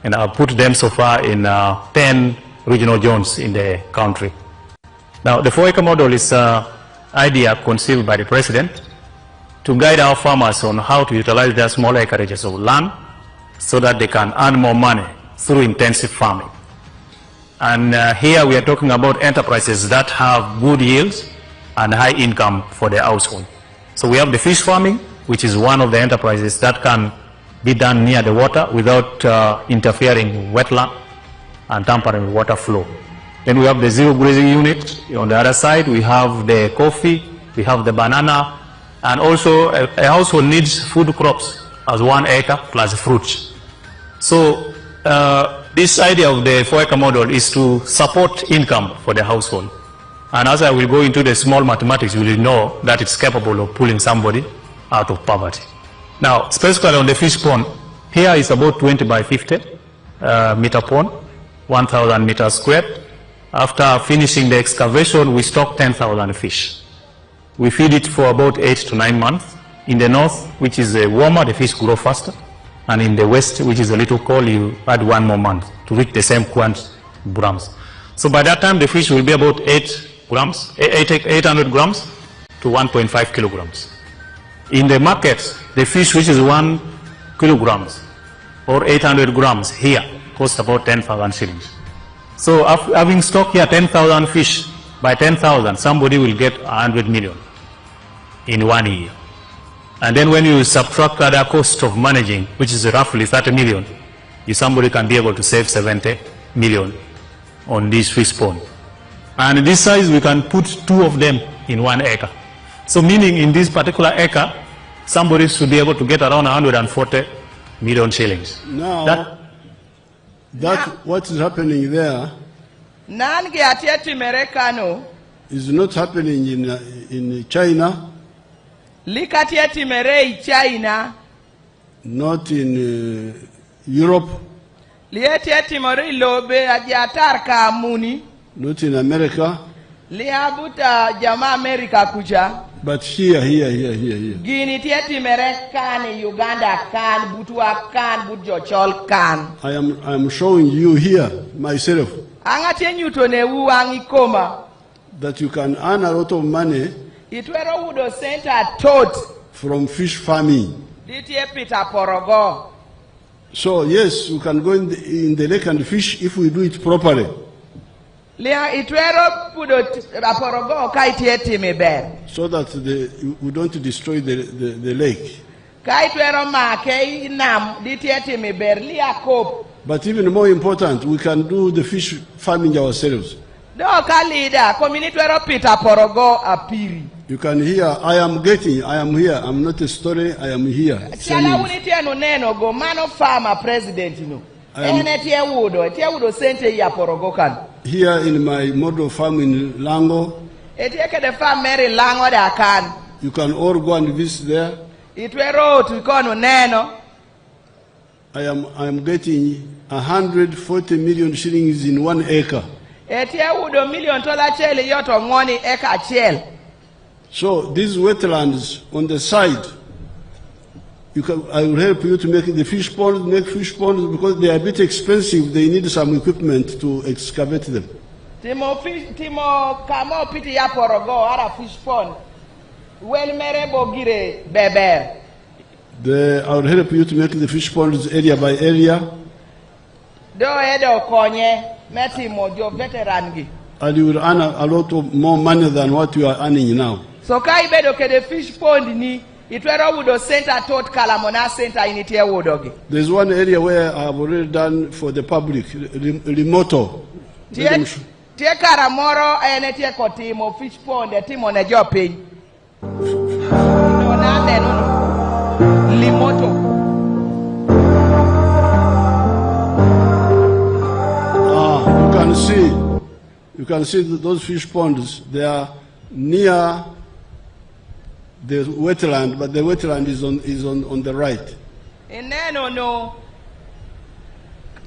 And I've put them so far in 10 regional zones in the country. Now, the 4-acre model is an idea conceived by the President to guide our farmers on how to utilize their small acreages of land so that they can earn more money through intensive farming. And here we are talking about enterprises that have good yields and high income for their household. So we have the fish farming, which is one of the enterprises that can be done near the water without interfering with wetland and tampering with water flow. Then we have the zero grazing unit. On the other side, we have the coffee, we have the banana, and also a household needs food crops as 1 acre plus fruits. So this idea of the 4-acre model is to support income for the household. And as I will go into the small mathematics, you will know that it's capable of pulling somebody out of poverty. Now, specifically on the fish pond, here is about 20 by 50 meter pond, 1,000 meters squared. After finishing the excavation, we stock 10,000 fish. We feed it for about 8 to 9 months. In the north, which is warmer, the fish grow faster. And in the west, which is a little cold, you add 1 more month to reach the same quantity grams. So by that time, the fish will be about 800 grams to 1.5 kilograms. In the market, the fish which is 1 kilograms or 800 grams here costs about 10,000 shillings. So having stock here 10,000 fish, by 10,000, somebody will get 100 million in 1 year. And then when you subtract other cost of managing, which is roughly 30 million, somebody can be able to save 70 million on this fish pond. And this size, we can put 2 of them in 1 acre. So meaning in this particular acre, somebody should be able to get around 140 million shillings. Now, what is happening there is not happening in China, not in Europe, not in America, but here. I am showing you here myself that you can earn a lot of money from fish farming. So yes, you can go in the lake and fish if we do it properly. So that we don't destroy the lake. But even more important, we can do the fish farming ourselves. You can hear, I am here. I'm not a story, I am here. Here in my model farm in Lango. You can all go and visit there. I am getting 140 million shillings in 1 acre. So these wetlands on the side, I will help you to make the fish ponds, because they are a bit expensive. They need some equipment to excavate them. I will help you to make the fish ponds area by area. And you will earn a lot of more money than what you are earning now. So the fish pond there's one area where I have already done for the public, remoto. Fish pond, you can see those fish ponds. They are near the wetland, but the wetland is on the right.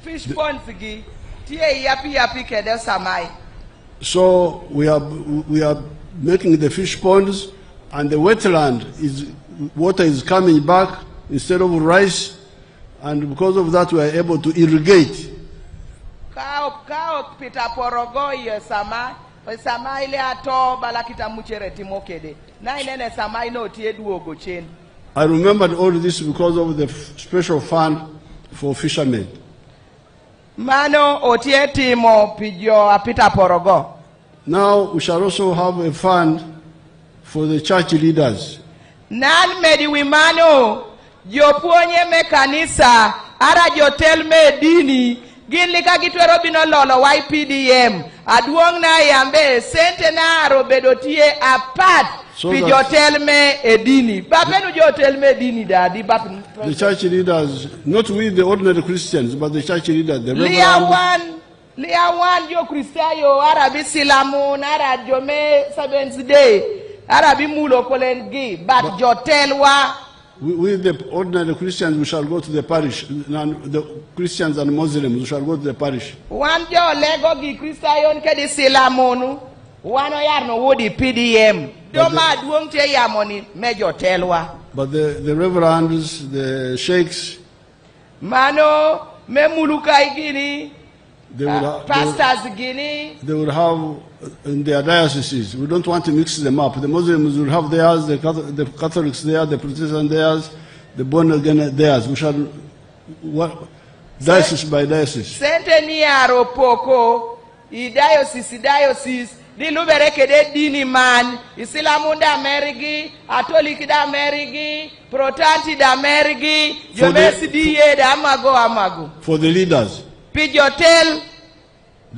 Fish ponds so we are making the fish ponds, and the wetland water is coming back instead of rice, and because of that we are able to irrigate. I remembered all this because of the special fund for fishermen. Now we shall also have a fund for the church leaders. The church leaders, not with the ordinary Christians, but the church leaders, the reverend. With the ordinary Christians, we shall go to the parish. The Christians and Muslims, we shall go to the parish. But the reverends, the sheikhs, Pastors Guinea. They would have in their dioceses. We don't want to mix them up. The Muslims will have theirs, the Catholics theirs, the Protestants theirs, the born again theirs. We shall diocese by diocese. Centeniaro poko, diocese. Di lubereke de dini man, Islamu da merigi, Catholic da merigi, Protestanti da merigi, Jomesi diye da amago. For the leaders. Pijotel.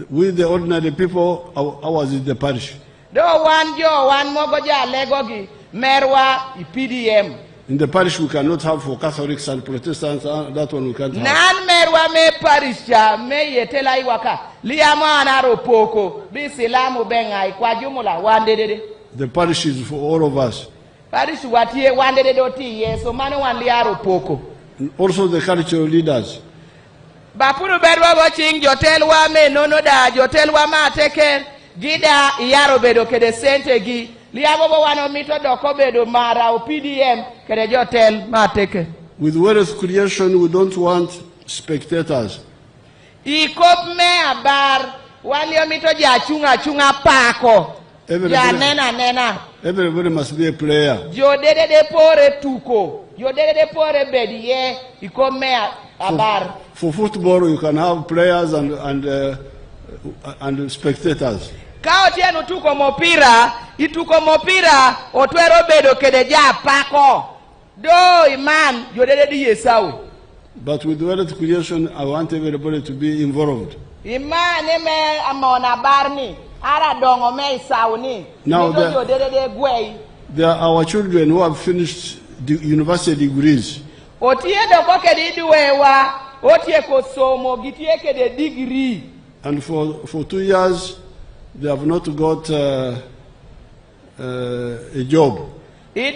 With the ordinary people, ours is the parish. Do one mogoja legogi, merwa PDM. In the parish we cannot have for Catholics and Protestants, that one we can't have. Nan merwa me parisha, me yetela iwaka, liyama anaro poko, bisilamu benga kwa jumula, wandede. The parish is for all of us. Parish watie wandede doti yeso, manu wan liaro poko. And also the cultural leaders. Bapuru bedwa watching jotelwa me nono da jotelwa ma teke gida yaro bedo kede sente gi liabo wano mito doko bedo mara o PDM kede jotel ma teke. With wealth creation we don't want spectators. Ikop me abar walio mito ja chunga pako. Ja nena. Everybody must be a player. Jodede de pore tuko. Jodede de pore bediye ikop me abar. For football, you can have players and spectators. Kao tienu ituko mopira, otwero bedo kedeja pako. Do iman, yodede di yesawi. But with wealth creation, I want everybody to be involved. Iman eme amona barni, ara dongo me isawni. Now there are our children who have finished the university degrees. Otie doko kediduewa. And for 2 years, they have not got a job. We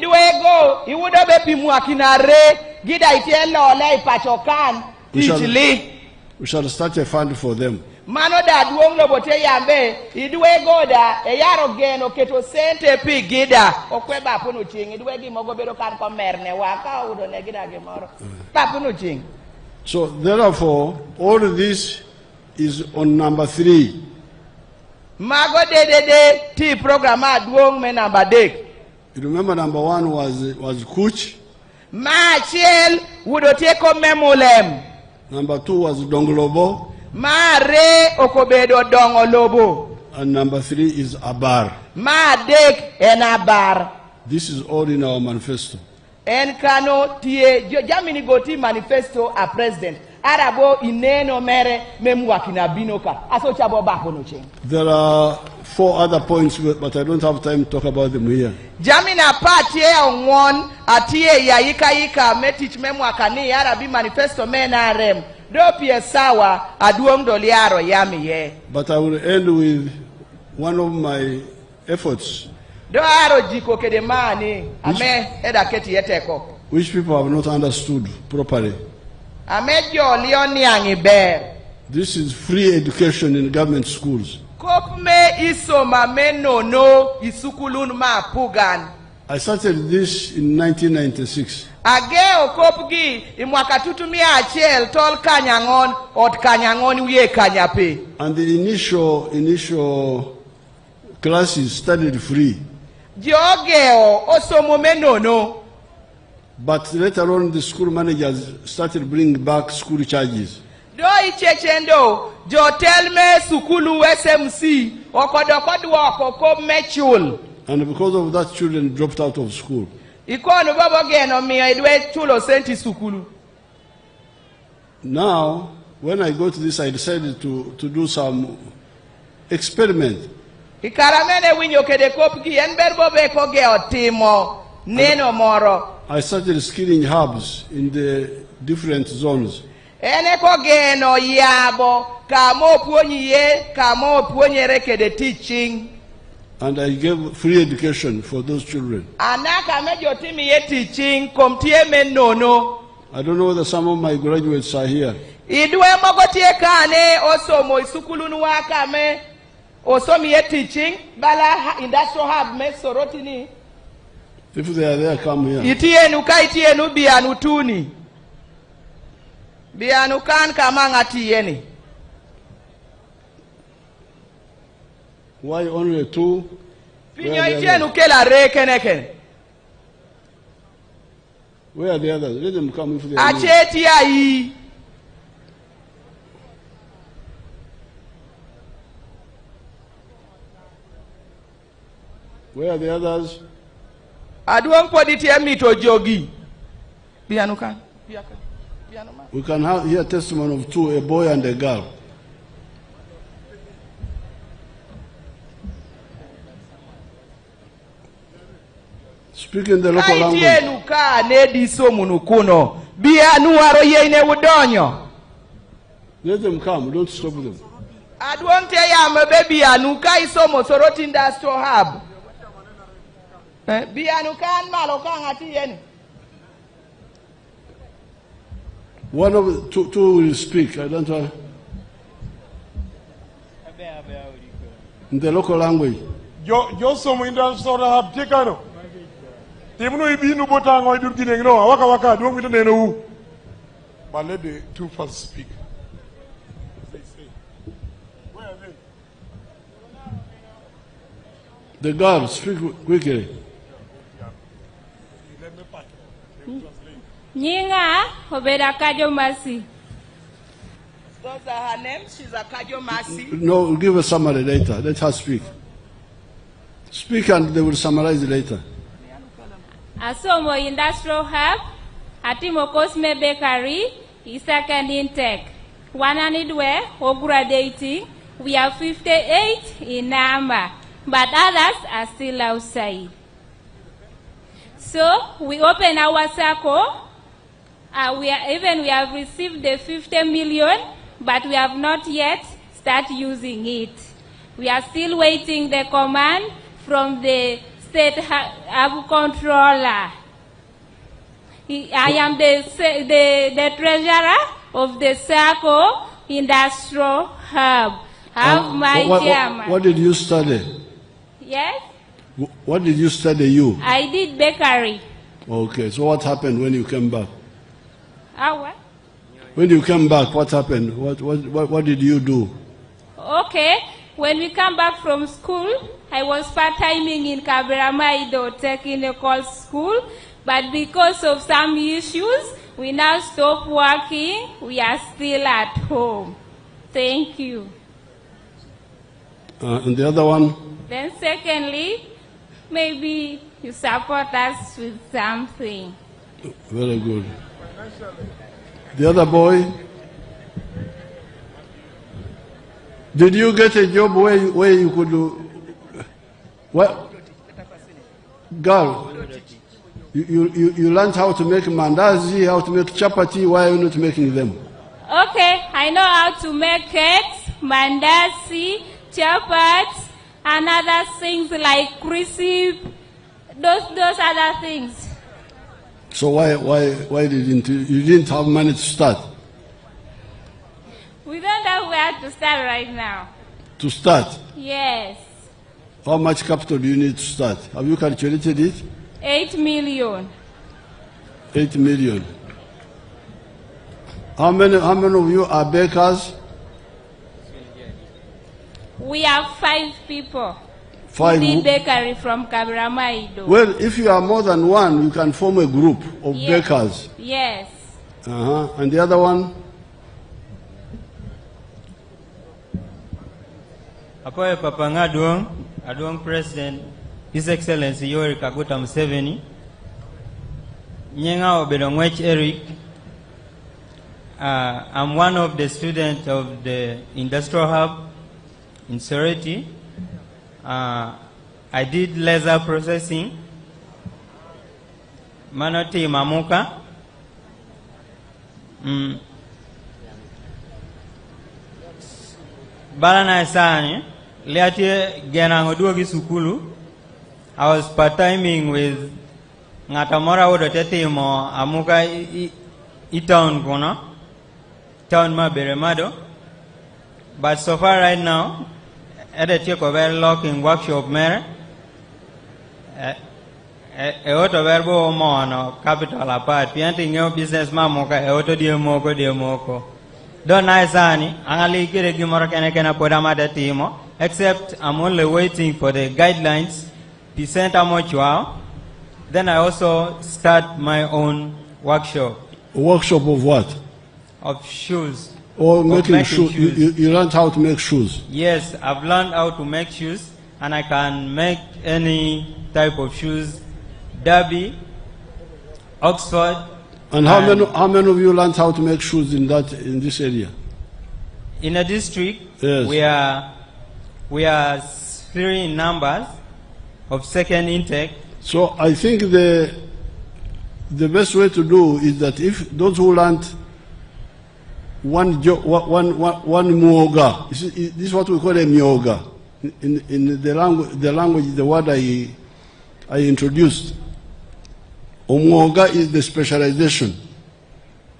shall start a fund for them. Mano da duong bote yambe idwe goda e yaro geno keto sente pi gida okweba punu ching idwe gi mogo bedo kan komerne waka udo ne gida ge moro pa punu ching. So therefore all this is on number 3. Mago de ti program duong me number 3. You remember number 1 was Kuch. Ma chiel wudo teko memulem. Number 2 was Donglobo. Mare okobedo dongo lobo. And number 3 is Abar. Ma dek en Abar. This is all in our manifesto. En kano tie jamini goti manifesto a president. Arabo ineno mere memwa kinabinoka. Aso chabo bako no cheng. There are 4 other points, but I don't have time to talk about them here. Jamina patie onwon atie ya yika metich memwa kani arabi manifesto mena rem. Do pie sawa aduong doliaro yami ye. But I will end with one of my efforts. Do aro jiko kedemani ame eda keti yeteko. Which people have not understood properly. Ame jo lioni angiber. This is free education in government schools. Kopme isoma menono isukulun ma pugan. I started this in 1996. Ageo kopgi imwaka tutumia achiel tol kanyangon ot kanyangon wiye kanyape. And the initial classes started free. Jogeo osomo menono. But later on the school managers started bringing back school charges. Do ichechendo jotelme sukulu SMC okodokodwoko ko mechul. And because of that, children dropped out of school. Now, when I got this, I decided to do some experiment. I started skilling hubs in the different zones. And I gave free education for those children. I don't know whether some of my graduates are here. If they are there, come here. Why only 2? Pinyo ichenu kela re keneken. Where are the others? Let them come if they are new. Acheti ayi. Where are the others? Aduang poditi emito jogi. Bianuka. We can hear testimony of 2, a boy and a girl. Speak in the local language. Let them come, don't stop them. Aduang te ya baby anuka isomo soroti industrial hub. Bianukan maloka ngati yeni. One of the two will speak. I don't know. In the local language. Yo somo industrial hub tekano. Timno ibinu botango idurgine no waka waka don't we know. But let the 2 first speak. Where are they? The girl, speak quickly. Nyinga Obeda Kajomasi. Those are her names. She's a Kajomasi. No, we'll give a summary later. Let her speak. Speak and they will summarize later. Asomo Industrial Hub, Atimo Cosme Bakery, second intake. 100 who graduating. We are 58 in number, but others are still outside. So we open our circle. We have received the 50 million, but we have not yet started using it. We are still waiting the command from the state hub controller. I am the treasurer of the Circle Industrial Hub. What did you study? Yes? What did you study, you? I did bakery. Okay, so what happened when you came back? What? When you came back, what happened? What did you do? Okay, when we come back from school, I was part-timing in Kaberamaido technical school, but because of some issues, we now stopped working. We are still at home. Thank you. And the other one? Then secondly, maybe you support us with something. Very good. The other boy? Did you get a job where you could do? What? Girl, you learned how to make mandazi, how to make chapati. Why are you not making them? Okay, I know how to make cakes, mandazi, chapati, and other things like crisp, those other things. So why didn't you didn't have money to start? We don't know where to start right now. To start? Yes. How much capital do you need to start? Have you calculated it? 8 million. 8 million. How many of you are bakers? We have 5 people. 5 we did bakery from Kaberamaido. Well, if you are more than one, you can form a group of bakers. Yes. And the other one? Apoye Papanga Aduang President, His Excellency Yoweri Kaguta Museveni, Nyenga Obedongwech Eric. I'm one of the students of the Industrial Hub in Soroti. I did laser processing, Manoti Mamuka, Balana Sani, Liatie Genangoduogi Sukulu. I was part-timing with Ngatamora Odotetimo, Amuka Itown Gona, Town Kaberamaido. But so far right now, at a check of air locking workshop mere a auto verbo mono capital apart painting your business mamoka a auto diomoko don't nice ani angali gire gimora kana podama da timo except I'm only waiting for the guidelines, present how much you are. Then I also start my own workshop. A workshop of what? Of shoes. Or making shoes. You learned how to make shoes? Yes, I've learned how to make shoes, and I can make any type of shoes. Derby, Oxford. And how many of you learned how to make shoes in this area? In a district, yes. we are 3 in numbers of second intake. So I think the best way to do is that if those who learned one muoga, this is what we call a myoga. In the language, the word I introduced. Omuoga is the specialization.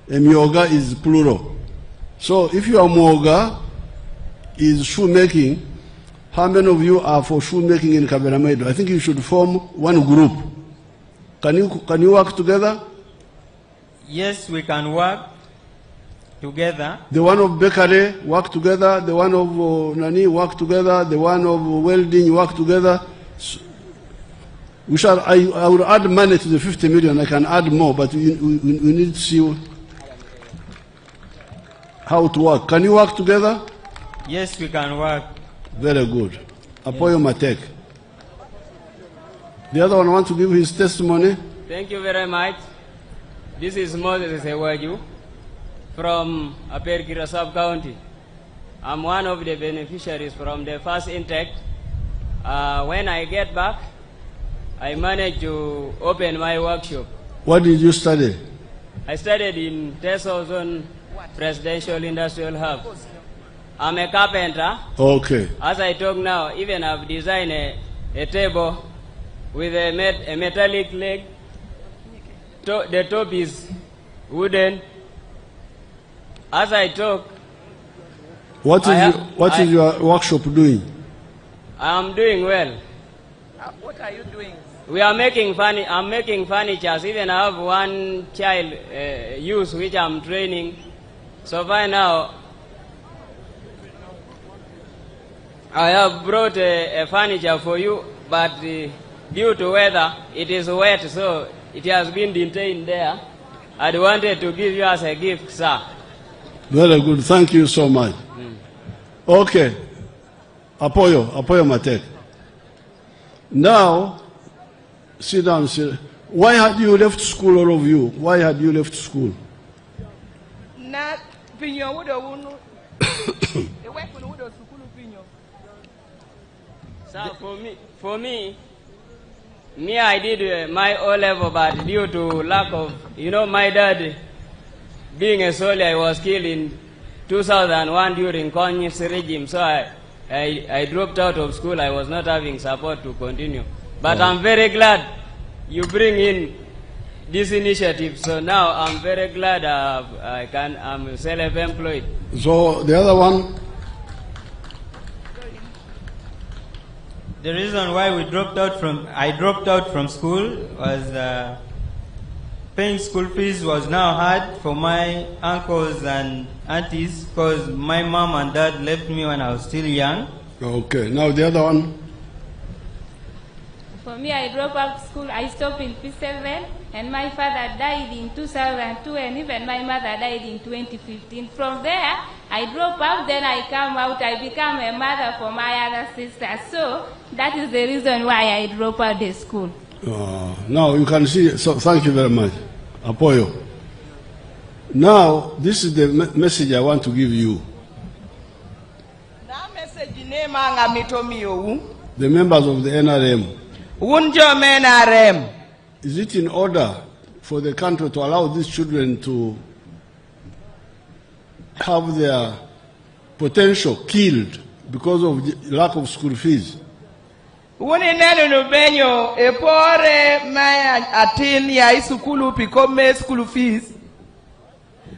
A myoga is plural. So if you are muoga, is shoemaking, how many of you are for shoemaking in Kaberamaido? I think you should form one group. Can you work together? Yes, we can work together. The one of bakery work together. The one of Nani work together. The one of welding work together. I will add money to the 50 million. I can add more, but we need to see how to work. Can you work together? Yes, we can work. Very good. Apoyo Matek. The other one wants to give his testimony. Thank you very much. This is Moses Ewaju from Aperkira sub-county. I'm one of the beneficiaries from the first intake. When I get back, I managed to open my workshop. What did you study? I studied in Teso Zone Presidential Industrial Hub. I'm a carpenter. Okay. As I talk now, even I've designed a table with a metallic leg. The top is wooden. As I talk, what is your workshop doing? I'm doing well. What are you doing? We are making I'm making furniture. Even I have one child youth which I'm training. So by now, I have brought a furniture for you, but due to weather, it is wet, so it has been detained there. I wanted to give you as a gift, sir. Very good. Thank you so much. Okay. Apoyo Matek. Now, sit down. Why had you left school, all of you? Why had you left school? Sir, for me, I did my O-level, but due to lack of, my dad being a soldier, I was killed in 2001 during communist regime, so I dropped out of school. I was not having support to continue. But I'm very glad you bring in this initiative. So now I'm very glad I'm self-employed. So the other one? The reason why I dropped out from school was paying school fees was now hard for my uncles and aunties because my mom and dad left me when I was still young. Okay, now the other one. For me, I dropped out of school. I stopped in P7, and my father died in 2002, and even my mother died in 2015. From there, I dropped out, then I come out. I become a mother for my other sisters. So that is the reason why I dropped out of school. Now you can see, so thank you very much, Apoyo. Now, this is the message I want to give you. The members of the NRM. Is it in order for the country to allow these children to have their potential killed because of the lack of school fees?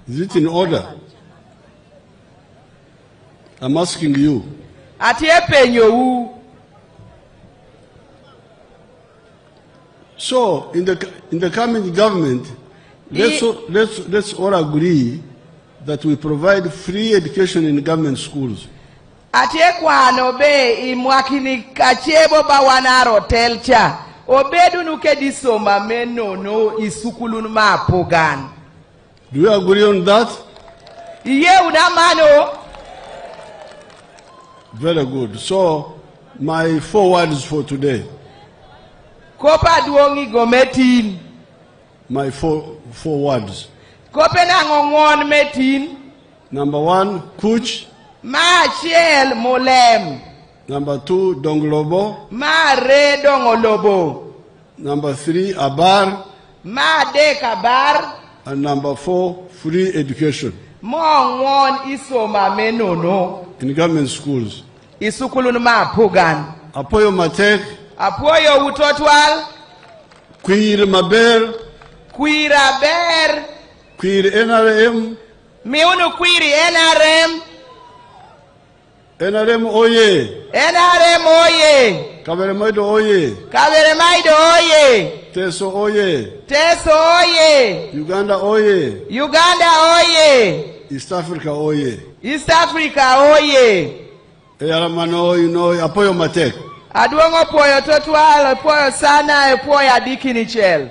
Is it in order? I'm asking you. So, in the coming government, let's all agree that we provide free education in government schools. Atiekwano be imwakini kachebo ba wanaro telcha. Obedu nuke disoma meno no isukulun ma pogan. Do you agree on that? Iye unamano. Very good. So, my 4 words for today. Kopa duongi gometin. My four words. Kope na ngongon metin. Number 1, kuch. Ma chiel molem. Number 2, donglobo. Ma re dongolobo. Number 3, abar. Ma de kabar. And number 4, free education. Mo ngon isoma menono. In government schools. Isukulun ma pogan. Apoyo matek. Apoyo utotwal. Kwir maber. Kwira ber. Kwir NRM. Miunu kwiri NRM. NRM oye. NRM oye. Kaberamaido oye. Kaberamaido oye. Teso oye. Teso oye. Uganda oye. Uganda oye. East Africa oye. East Africa oye. Eyaramano apoyo matek. Aduongo poyo totwal, poyo sana, poyo adikini chel.